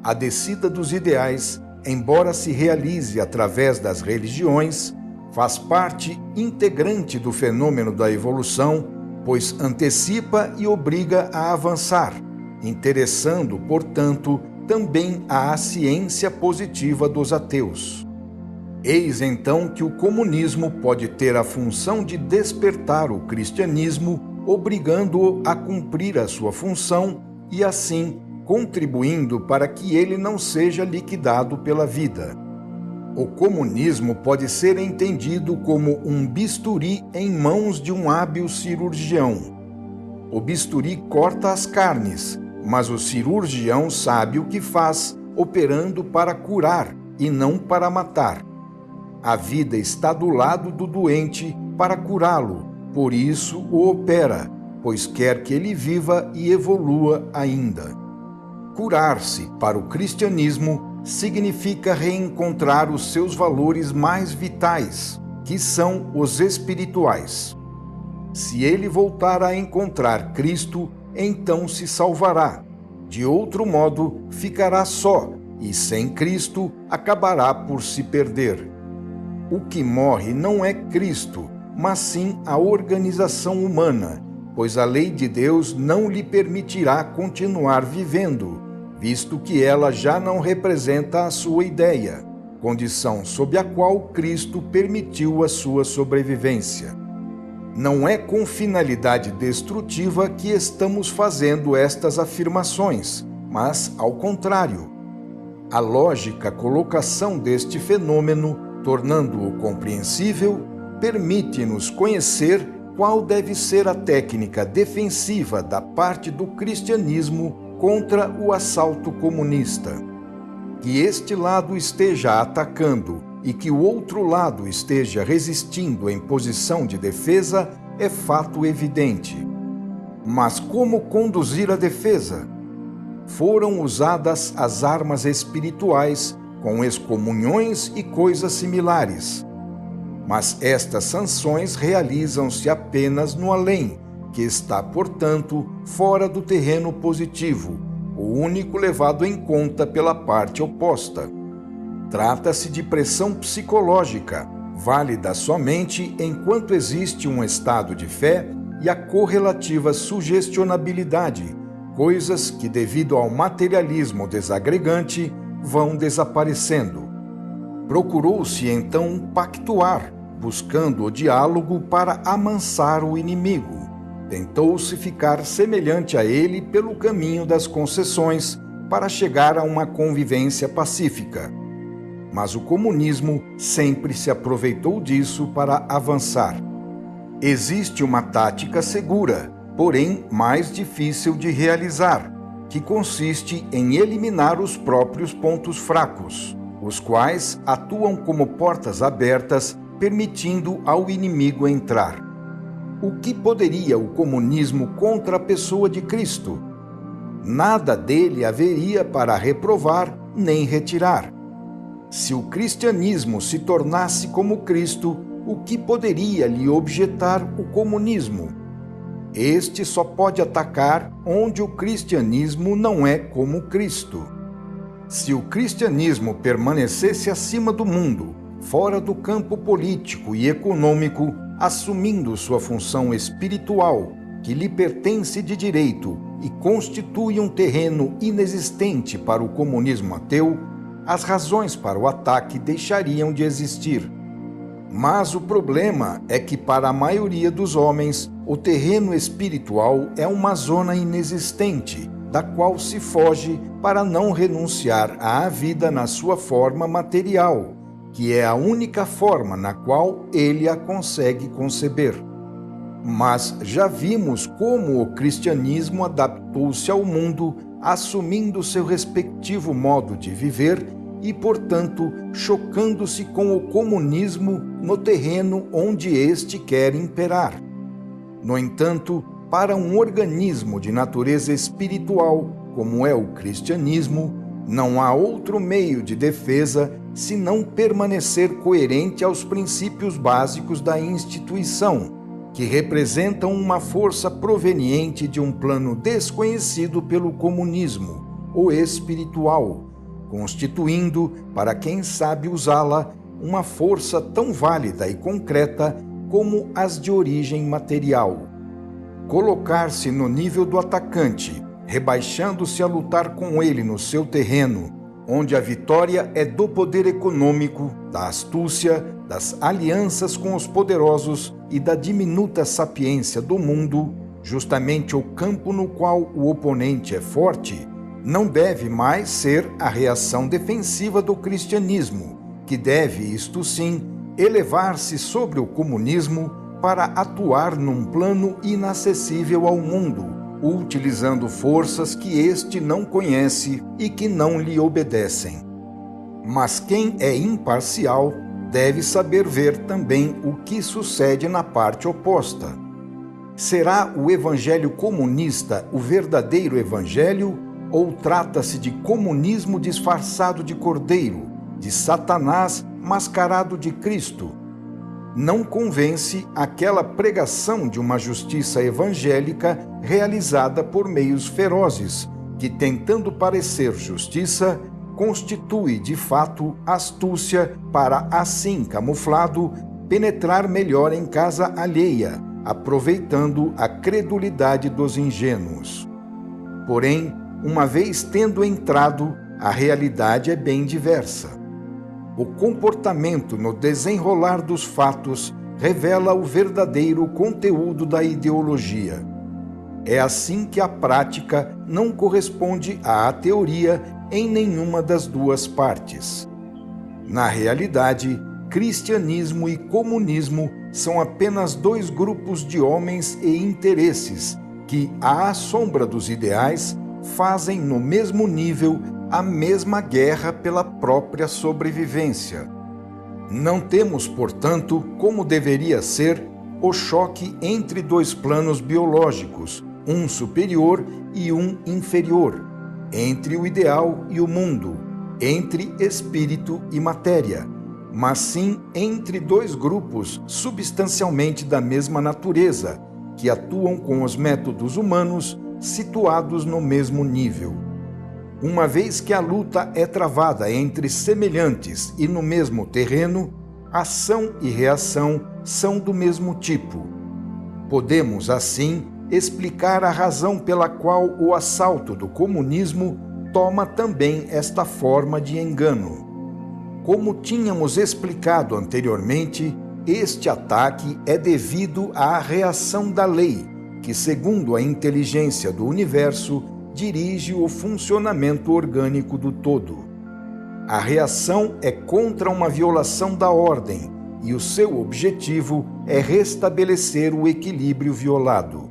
A descida dos ideais, embora se realize através das religiões, faz parte integrante do fenômeno da evolução, pois antecipa e obriga a avançar, interessando, portanto, também à ciência positiva dos ateus. Eis então que o comunismo pode ter a função de despertar o cristianismo, obrigando-o a cumprir a sua função e, assim, contribuindo para que ele não seja liquidado pela vida. O comunismo pode ser entendido como um bisturi em mãos de um hábil cirurgião. O bisturi corta as carnes, mas o cirurgião sabe o que faz, operando para curar e não para matar. A vida está do lado do doente para curá-lo, por isso o opera, pois quer que ele viva e evolua ainda. Curar-se para o cristianismo significa reencontrar os seus valores mais vitais, que são os espirituais. Se ele voltar a encontrar Cristo, então se salvará. De outro modo, ficará só e, sem Cristo, acabará por se perder. O que morre não é Cristo, mas sim a organização humana, pois a lei de Deus não lhe permitirá continuar vivendo, visto que ela já não representa a sua ideia, condição sob a qual Cristo permitiu a sua sobrevivência. Não é com finalidade destrutiva que estamos fazendo estas afirmações, mas ao contrário. A lógica colocação deste fenômeno, tornando-o compreensível, permite-nos conhecer qual deve ser a técnica defensiva da parte do cristianismo contra o assalto comunista. Que este lado esteja atacando e que o outro lado esteja resistindo em posição de defesa é fato evidente. Mas como conduzir a defesa? Foram usadas as armas espirituais com excomunhões e coisas similares. Mas estas sanções realizam-se apenas no além, que está, portanto, fora do terreno positivo, o único levado em conta pela parte oposta. Trata-se de pressão psicológica, válida somente enquanto existe um estado de fé e a correlativa sugestionabilidade, coisas que, devido ao materialismo desagregante, vão desaparecendo. Procurou-se então pactuar, buscando o diálogo para amansar o inimigo. Tentou-se ficar semelhante a ele pelo caminho das concessões para chegar a uma convivência pacífica. Mas o comunismo sempre se aproveitou disso para avançar. Existe uma tática segura, porém mais difícil de realizar, que consiste em eliminar os próprios pontos fracos, os quais atuam como portas abertas, permitindo ao inimigo entrar. O que poderia o comunismo contra a pessoa de Cristo? Nada dele haveria para reprovar nem retirar. Se o cristianismo se tornasse como Cristo, o que poderia lhe objetar o comunismo? Este só pode atacar onde o cristianismo não é como Cristo. Se o cristianismo permanecesse acima do mundo, fora do campo político e econômico, assumindo sua função espiritual, que lhe pertence de direito e constitui um terreno inexistente para o comunismo ateu, as razões para o ataque deixariam de existir. Mas o problema é que, para a maioria dos homens, o terreno espiritual é uma zona inexistente, da qual se foge para não renunciar à vida na sua forma material, que é a única forma na qual ele a consegue conceber. Mas já vimos como o cristianismo adaptou-se ao mundo, assumindo seu respectivo modo de viver e, portanto, chocando-se com o comunismo no terreno onde este quer imperar. No entanto, para um organismo de natureza espiritual, como é o cristianismo, não há outro meio de defesa senão permanecer coerente aos princípios básicos da instituição, que representam uma força proveniente de um plano desconhecido pelo comunismo, o espiritual, constituindo, para quem sabe usá-la, uma força tão válida e concreta como as de origem material. Colocar-se no nível do atacante, rebaixando-se a lutar com ele no seu terreno, onde a vitória é do poder econômico, da astúcia, das alianças com os poderosos e da diminuta sapiência do mundo, justamente o campo no qual o oponente é forte, não deve mais ser a reação defensiva do cristianismo, que deve, isto sim, elevar-se sobre o comunismo para atuar num plano inacessível ao mundo, utilizando forças que este não conhece e que não lhe obedecem. Mas quem é imparcial deve saber ver também o que sucede na parte oposta. Será o evangelho comunista o verdadeiro evangelho ou trata-se de comunismo disfarçado de cordeiro, de Satanás mascarado de Cristo? Não convence aquela pregação de uma justiça evangélica realizada por meios ferozes, que, tentando parecer justiça, constitui de fato astúcia para, assim camuflado, penetrar melhor em casa alheia, aproveitando a credulidade dos ingênuos. Porém, uma vez tendo entrado, a realidade é bem diversa. O comportamento no desenrolar dos fatos revela o verdadeiro conteúdo da ideologia. É assim que a prática não corresponde à teoria em nenhuma das duas partes. Na realidade, cristianismo e comunismo são apenas dois grupos de homens e interesses que, à sombra dos ideais, fazem no mesmo nível a mesma guerra pela própria sobrevivência. Não temos, portanto, como deveria ser, o choque entre dois planos biológicos, um superior e um inferior, entre o ideal e o mundo, entre espírito e matéria, mas sim entre dois grupos substancialmente da mesma natureza, que atuam com os métodos humanos situados no mesmo nível. Uma vez que a luta é travada entre semelhantes e no mesmo terreno, ação e reação são do mesmo tipo. Podemos, assim, explicar a razão pela qual o assalto do comunismo toma também esta forma de engano. Como tínhamos explicado anteriormente, este ataque é devido à reação da lei, que, segundo a inteligência do universo, dirige o funcionamento orgânico do todo. A reação é contra uma violação da ordem, e o seu objetivo é restabelecer o equilíbrio violado.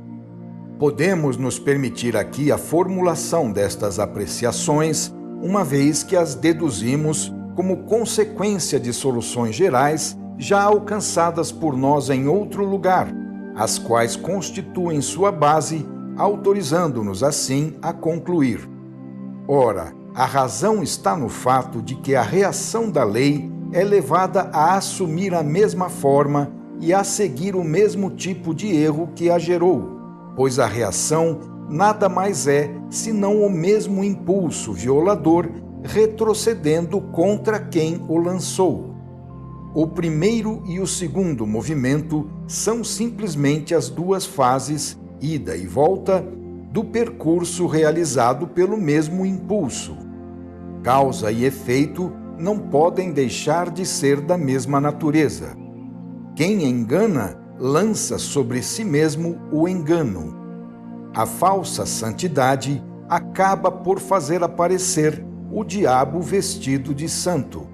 Podemos nos permitir aqui a formulação destas apreciações, uma vez que as deduzimos como consequência de soluções gerais já alcançadas por nós em outro lugar, as quais constituem sua base, autorizando-nos assim a concluir. Ora, a razão está no fato de que a reação da lei é levada a assumir a mesma forma e a seguir o mesmo tipo de erro que a gerou, pois a reação nada mais é senão o mesmo impulso violador retrocedendo contra quem o lançou. O primeiro e o segundo movimento são simplesmente as duas fases, ida e volta, do percurso realizado pelo mesmo impulso. Causa e efeito não podem deixar de ser da mesma natureza. Quem engana, lança sobre si mesmo o engano. A falsa santidade acaba por fazer aparecer o diabo vestido de santo.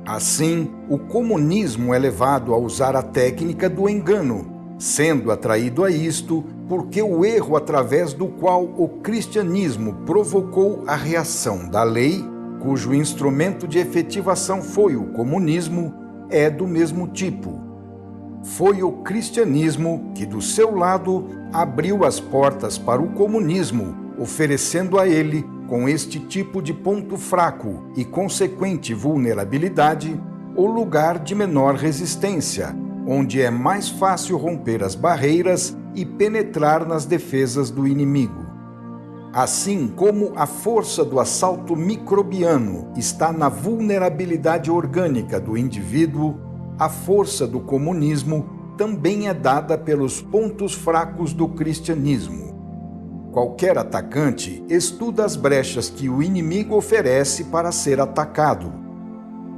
Assim, o comunismo é levado a usar a técnica do engano, sendo atraído a isto porque o erro através do qual o cristianismo provocou a reação da lei, cujo instrumento de efetivação foi o comunismo, é do mesmo tipo. Foi o cristianismo que, do seu lado, abriu as portas para o comunismo, oferecendo a ele, com este tipo de ponto fraco e consequente vulnerabilidade, o lugar de menor resistência, onde é mais fácil romper as barreiras e penetrar nas defesas do inimigo. Assim como a força do assalto microbiano está na vulnerabilidade orgânica do indivíduo, a força do comunismo também é dada pelos pontos fracos do cristianismo. Qualquer atacante estuda as brechas que o inimigo oferece para ser atacado.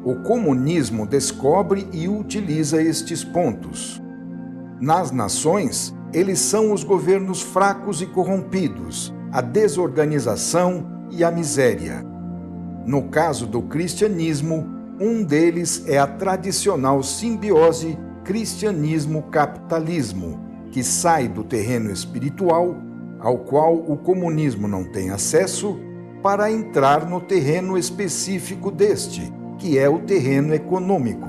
O comunismo descobre e utiliza estes pontos. Nas nações, eles são os governos fracos e corrompidos, a desorganização e a miséria. No caso do cristianismo, um deles é a tradicional simbiose cristianismo-capitalismo, que sai do terreno espiritual, ao qual o comunismo não tem acesso, para entrar no terreno específico deste, que é o terreno econômico.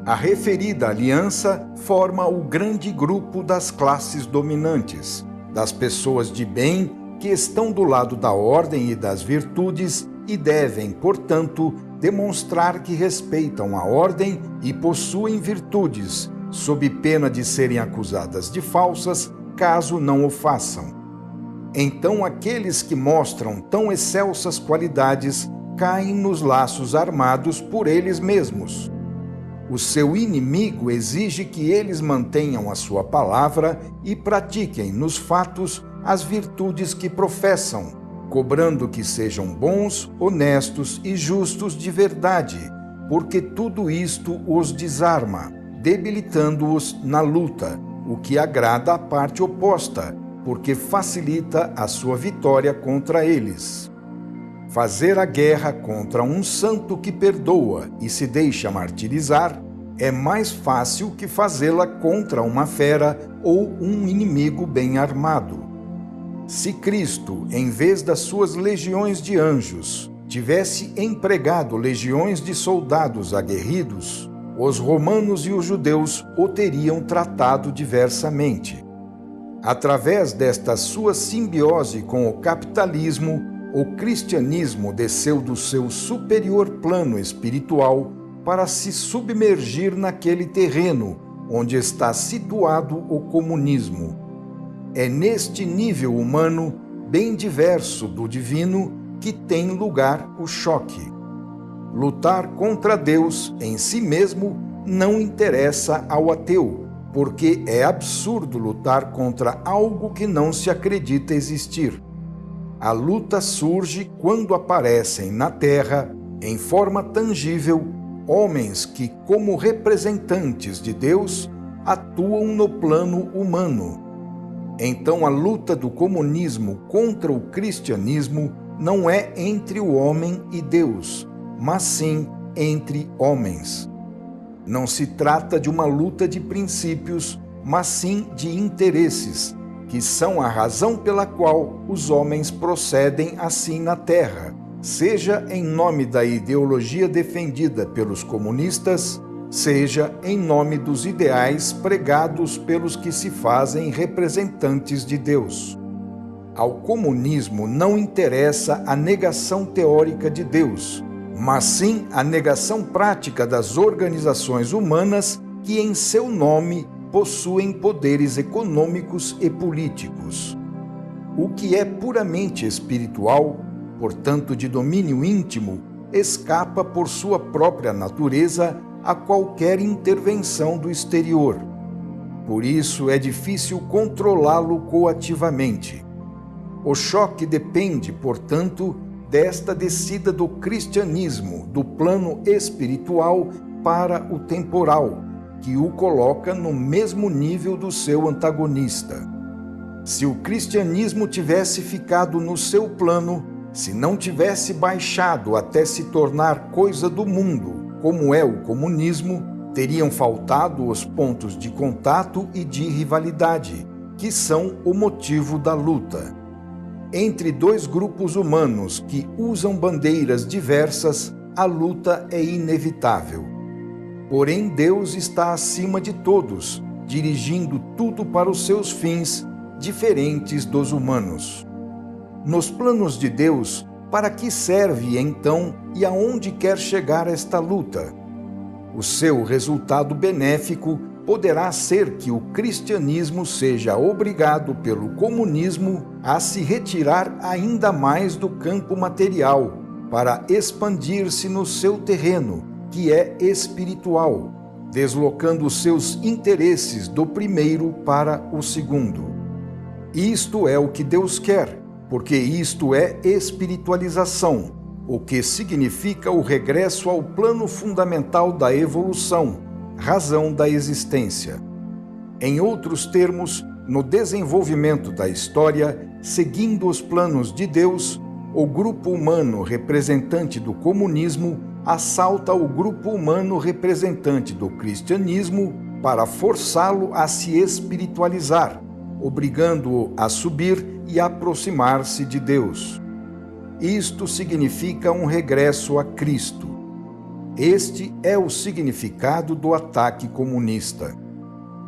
A referida aliança forma o grande grupo das classes dominantes, das pessoas de bem que estão do lado da ordem e das virtudes e devem, portanto, demonstrar que respeitam a ordem e possuem virtudes, sob pena de serem acusadas de falsas, caso não o façam. Então aqueles que mostram tão excelsas qualidades caem nos laços armados por eles mesmos. O seu inimigo exige que eles mantenham a sua palavra e pratiquem nos fatos as virtudes que professam, cobrando que sejam bons, honestos e justos de verdade, porque tudo isto os desarma, debilitando-os na luta, o que agrada à parte oposta, porque facilita a sua vitória contra eles. Fazer a guerra contra um santo que perdoa e se deixa martirizar é mais fácil que fazê-la contra uma fera ou um inimigo bem armado. Se Cristo, em vez das suas legiões de anjos, tivesse empregado legiões de soldados aguerridos, os romanos e os judeus o teriam tratado diversamente. Através desta sua simbiose com o capitalismo, o cristianismo desceu do seu superior plano espiritual para se submergir naquele terreno onde está situado o comunismo. É neste nível humano, bem diverso do divino, que tem lugar o choque. Lutar contra Deus em si mesmo não interessa ao ateu, porque é absurdo lutar contra algo que não se acredita existir. A luta surge quando aparecem na Terra, em forma tangível, homens que, como representantes de Deus, atuam no plano humano. Então a luta do comunismo contra o cristianismo não é entre o homem e Deus, mas sim entre homens. Não se trata de uma luta de princípios, mas sim de interesses, que são a razão pela qual os homens procedem assim na Terra, seja em nome da ideologia defendida pelos comunistas, seja em nome dos ideais pregados pelos que se fazem representantes de Deus. Ao comunismo não interessa a negação teórica de Deus, mas sim a negação prática das organizações humanas que, em seu nome, possuem poderes econômicos e políticos. O que é puramente espiritual, portanto de domínio íntimo, escapa por sua própria natureza a qualquer intervenção do exterior. Por isso é difícil controlá-lo coativamente. O choque depende, portanto, desta descida do cristianismo do plano espiritual para o temporal, que o coloca no mesmo nível do seu antagonista. Se o cristianismo tivesse ficado no seu plano, se não tivesse baixado até se tornar coisa do mundo, como é o comunismo, teriam faltado os pontos de contato e de rivalidade, que são o motivo da luta. Entre dois grupos humanos que usam bandeiras diversas, a luta é inevitável. Porém, Deus está acima de todos, dirigindo tudo para os seus fins, diferentes dos humanos. Nos planos de Deus, para que serve então e aonde quer chegar esta luta? O seu resultado benéfico poderá ser que o cristianismo seja obrigado pelo comunismo a se retirar ainda mais do campo material, para expandir-se no seu terreno, que é espiritual, deslocando seus interesses do primeiro para o segundo. Isto é o que Deus quer, porque isto é espiritualização, o que significa o regresso ao plano fundamental da evolução, razão da existência. Em outros termos, no desenvolvimento da história, seguindo os planos de Deus, o grupo humano representante do comunismo assalta o grupo humano representante do cristianismo para forçá-lo a se espiritualizar, obrigando-o a subir e aproximar-se de Deus. Isto significa um regresso a Cristo. Este é o significado do ataque comunista.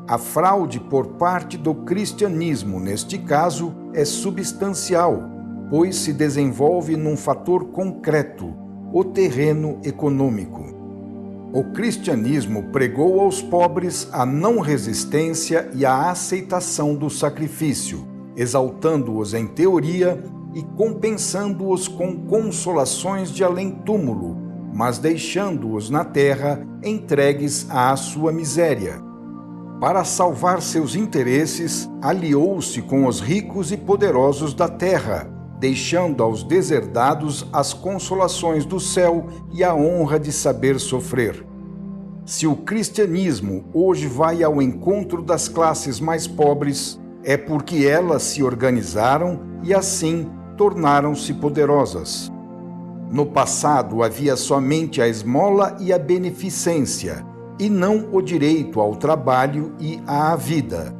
A fraude por parte do cristianismo, neste caso, é substancial, pois se desenvolve num fator concreto, o terreno econômico. O cristianismo pregou aos pobres a não resistência e a aceitação do sacrifício, exaltando-os em teoria e compensando-os com consolações de além-túmulo, mas deixando-os na terra entregues à sua miséria. Para salvar seus interesses, aliou-se com os ricos e poderosos da terra, deixando aos deserdados as consolações do céu e a honra de saber sofrer. Se o cristianismo hoje vai ao encontro das classes mais pobres, é porque elas se organizaram e assim tornaram-se poderosas. No passado havia somente a esmola e a beneficência, e não o direito ao trabalho e à vida.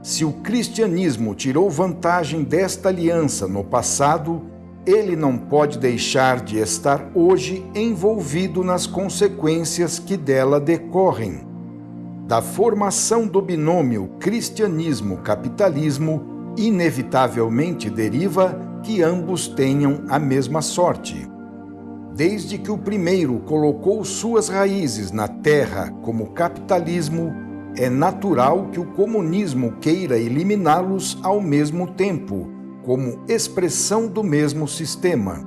Se o cristianismo tirou vantagem desta aliança no passado, ele não pode deixar de estar hoje envolvido nas consequências que dela decorrem. Da formação do binômio cristianismo-capitalismo, inevitavelmente deriva que ambos tenham a mesma sorte. Desde que o primeiro colocou suas raízes na terra como capitalismo, é natural que o comunismo queira eliminá-los ao mesmo tempo, como expressão do mesmo sistema.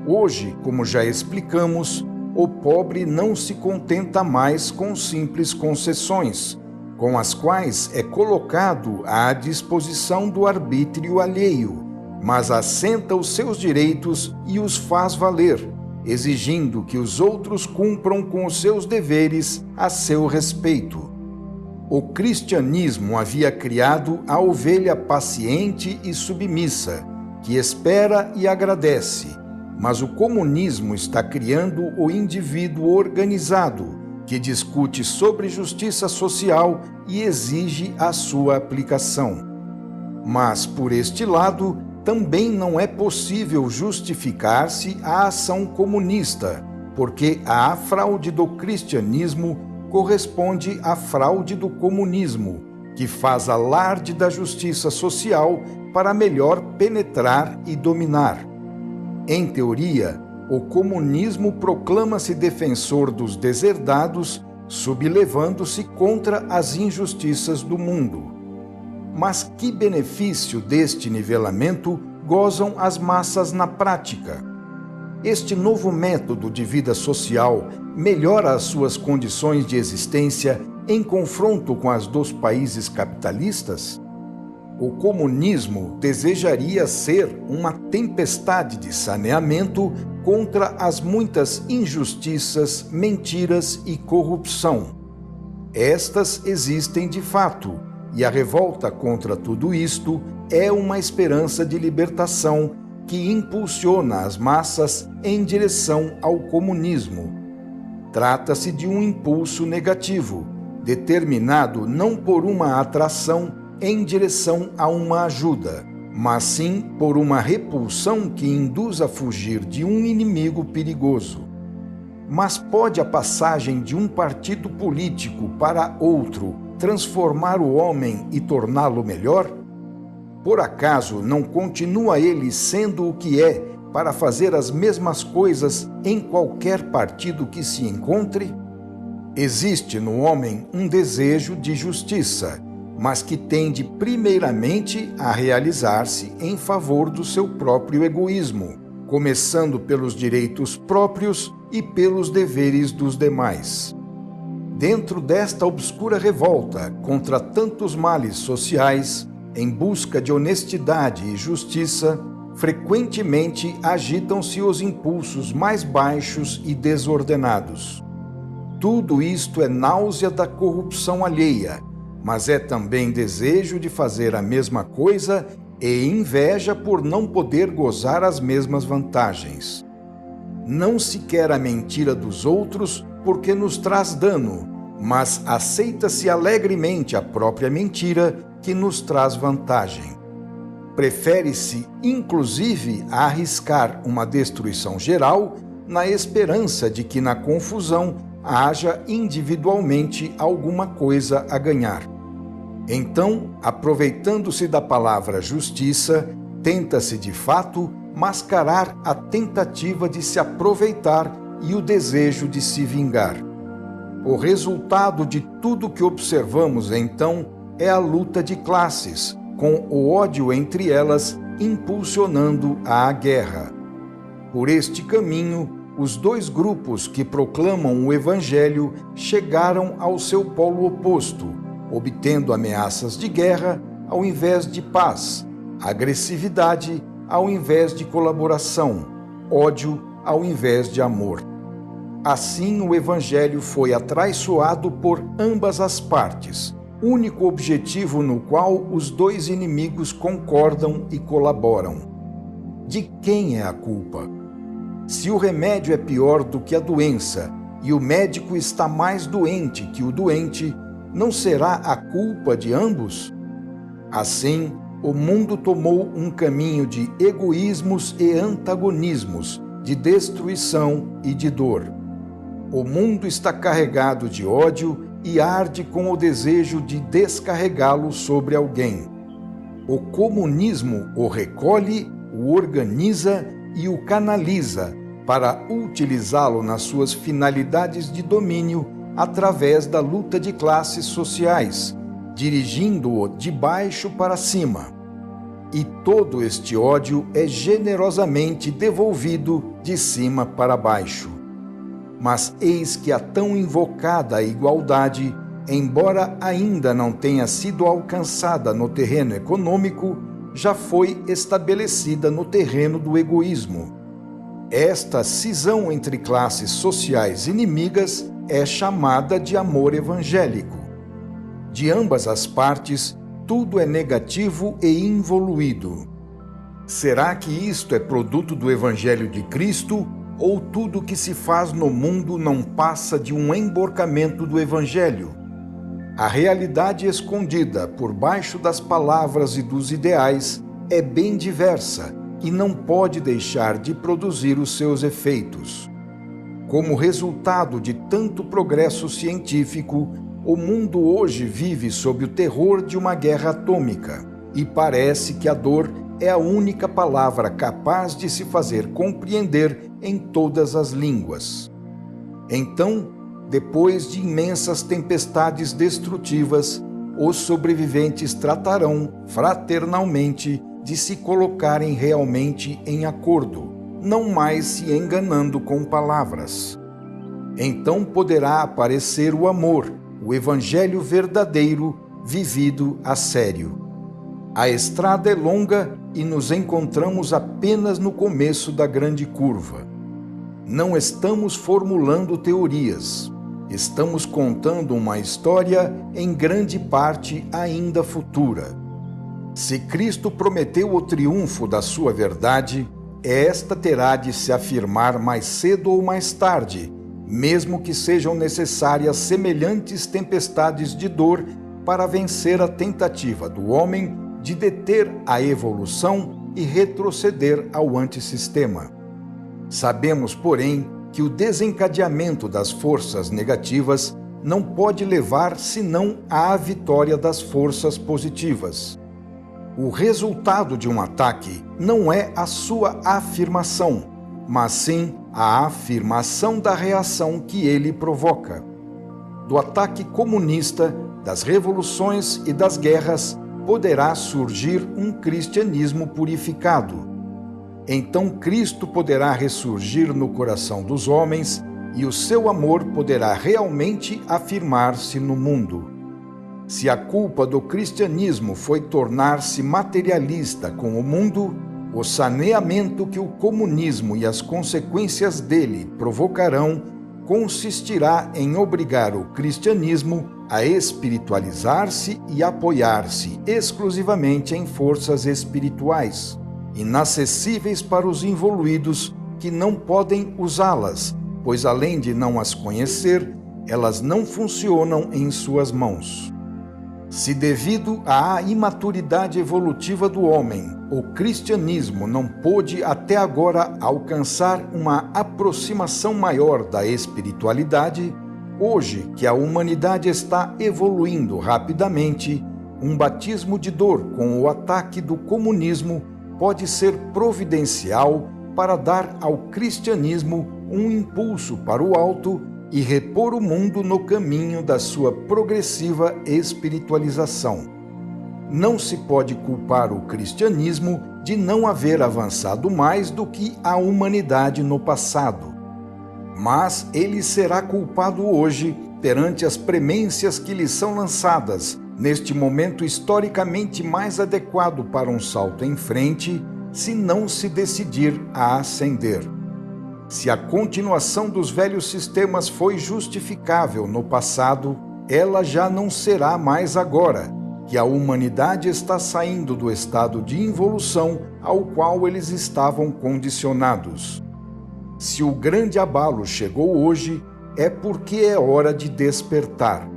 Hoje, como já explicamos, o pobre não se contenta mais com simples concessões, com as quais é colocado à disposição do arbítrio alheio, mas assenta os seus direitos e os faz valer, exigindo que os outros cumpram com os seus deveres a seu respeito. O cristianismo havia criado a ovelha paciente e submissa, que espera e agradece, mas o comunismo está criando o indivíduo organizado, que discute sobre justiça social e exige a sua aplicação. Mas, por este lado, também não é possível justificar-se a ação comunista, porque a fraude do cristianismo corresponde à fraude do comunismo, que faz alarde da justiça social para melhor penetrar e dominar. Em teoria, o comunismo proclama-se defensor dos deserdados, sublevando-se contra as injustiças do mundo. Mas que benefício deste nivelamento gozam as massas na prática? Este novo método de vida social melhora as suas condições de existência em confronto com as dos países capitalistas? O comunismo desejaria ser uma tempestade de saneamento contra as muitas injustiças, mentiras e corrupção. Estas existem de fato, e a revolta contra tudo isto é uma esperança de libertação que impulsiona as massas em direção ao comunismo. Trata-se de um impulso negativo, determinado não por uma atração em direção a uma ajuda, mas sim por uma repulsão que induz a fugir de um inimigo perigoso. Mas pode a passagem de um partido político para outro transformar o homem e torná-lo melhor? Por acaso não continua ele sendo o que é para fazer as mesmas coisas em qualquer partido que se encontre? Existe no homem um desejo de justiça, mas que tende primeiramente a realizar-se em favor do seu próprio egoísmo, começando pelos direitos próprios e pelos deveres dos demais. Dentro desta obscura revolta contra tantos males sociais, em busca de honestidade e justiça, frequentemente agitam-se os impulsos mais baixos e desordenados. Tudo isto é náusea da corrupção alheia, mas é também desejo de fazer a mesma coisa e inveja por não poder gozar as mesmas vantagens. Não se quer a mentira dos outros porque nos traz dano, mas aceita-se alegremente a própria mentira que nos traz vantagem. Prefere-se, inclusive, arriscar uma destruição geral na esperança de que na confusão haja individualmente alguma coisa a ganhar. Então, aproveitando-se da palavra justiça, tenta-se de fato mascarar a tentativa de se aproveitar e o desejo de se vingar. O resultado de tudo que observamos, então, é a luta de classes, com o ódio entre elas impulsionando a guerra. Por este caminho, os dois grupos que proclamam o Evangelho chegaram ao seu polo oposto, obtendo ameaças de guerra ao invés de paz, agressividade ao invés de colaboração, ódio ao invés de amor. Assim, o Evangelho foi atraiçoado por ambas as partes, único objetivo no qual os dois inimigos concordam e colaboram. De quem é a culpa? Se o remédio é pior do que a doença e o médico está mais doente que o doente, não será a culpa de ambos? Assim, o mundo tomou um caminho de egoísmos e antagonismos, de destruição e de dor. O mundo está carregado de ódio e arde com o desejo de descarregá-lo sobre alguém. O comunismo o recolhe, o organiza e o canaliza para utilizá-lo nas suas finalidades de domínio através da luta de classes sociais, dirigindo-o de baixo para cima. E todo este ódio é generosamente devolvido de cima para baixo. Mas eis que a tão invocada igualdade, embora ainda não tenha sido alcançada no terreno econômico, já foi estabelecida no terreno do egoísmo. Esta cisão entre classes sociais inimigas é chamada de amor evangélico. De ambas as partes, tudo é negativo e involuído. Será que isto é produto do Evangelho de Cristo, ou tudo que se faz no mundo não passa de um emborcamento do Evangelho? A realidade escondida por baixo das palavras e dos ideais é bem diversa e não pode deixar de produzir os seus efeitos. Como resultado de tanto progresso científico, o mundo hoje vive sob o terror de uma guerra atômica e parece que a dor é a única palavra capaz de se fazer compreender em todas as línguas. Então, depois de imensas tempestades destrutivas, os sobreviventes tratarão fraternalmente de se colocarem realmente em acordo, não mais se enganando com palavras. Então poderá aparecer o amor, o Evangelho verdadeiro, vivido a sério. A estrada é longa e nos encontramos apenas no começo da grande curva. Não estamos formulando teorias. Estamos contando uma história em grande parte ainda futura. Se Cristo prometeu o triunfo da sua verdade, esta terá de se afirmar mais cedo ou mais tarde, mesmo que sejam necessárias semelhantes tempestades de dor para vencer a tentativa do homem de deter a evolução e retroceder ao antissistema. Sabemos, porém, que o desencadeamento das forças negativas não pode levar senão à vitória das forças positivas. O resultado de um ataque não é a sua afirmação, mas sim a afirmação da reação que ele provoca. Do ataque comunista, das revoluções e das guerras, poderá surgir um cristianismo purificado. Então Cristo poderá ressurgir no coração dos homens e o seu amor poderá realmente afirmar-se no mundo. Se a culpa do cristianismo foi tornar-se materialista com o mundo, o saneamento que o comunismo e as consequências dele provocarão consistirá em obrigar o cristianismo a espiritualizar-se e apoiar-se exclusivamente em forças espirituais, inacessíveis para os involuídos que não podem usá-las, pois além de não as conhecer, elas não funcionam em suas mãos. Se devido à imaturidade evolutiva do homem, o cristianismo não pôde até agora alcançar uma aproximação maior da espiritualidade, hoje que a humanidade está evoluindo rapidamente, um batismo de dor com o ataque do comunismo pode ser providencial para dar ao cristianismo um impulso para o alto e repor o mundo no caminho da sua progressiva espiritualização. Não se pode culpar o cristianismo de não haver avançado mais do que a humanidade no passado. Mas ele será culpado hoje perante as premências que lhe são lançadas, neste momento historicamente mais adequado para um salto em frente, se não se decidir a ascender. Se a continuação dos velhos sistemas foi justificável no passado, ela já não será mais agora, que a humanidade está saindo do estado de involução ao qual eles estavam condicionados. Se o grande abalo chegou hoje, é porque é hora de despertar.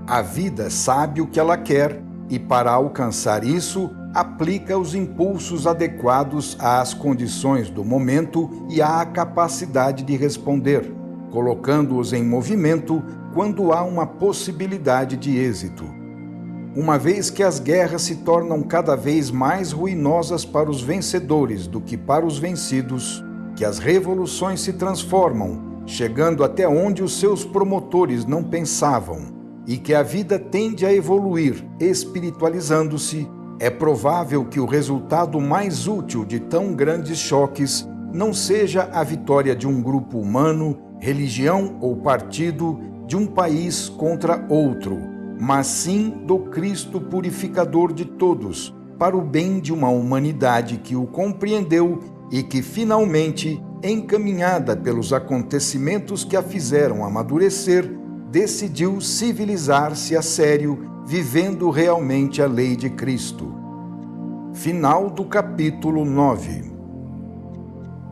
A vida sabe o que ela quer e, para alcançar isso, aplica os impulsos adequados às condições do momento e à capacidade de responder, colocando-os em movimento quando há uma possibilidade de êxito. Uma vez que as guerras se tornam cada vez mais ruinosas para os vencedores do que para os vencidos, que as revoluções se transformam, chegando até onde os seus promotores não pensavam, e que a vida tende a evoluir, espiritualizando-se, é provável que o resultado mais útil de tão grandes choques não seja a vitória de um grupo humano, religião ou partido, de um país contra outro, mas sim do Cristo purificador de todos, para o bem de uma humanidade que o compreendeu e que finalmente, encaminhada pelos acontecimentos que a fizeram amadurecer, decidiu civilizar-se a sério, vivendo realmente a lei de Cristo. Final do capítulo 9.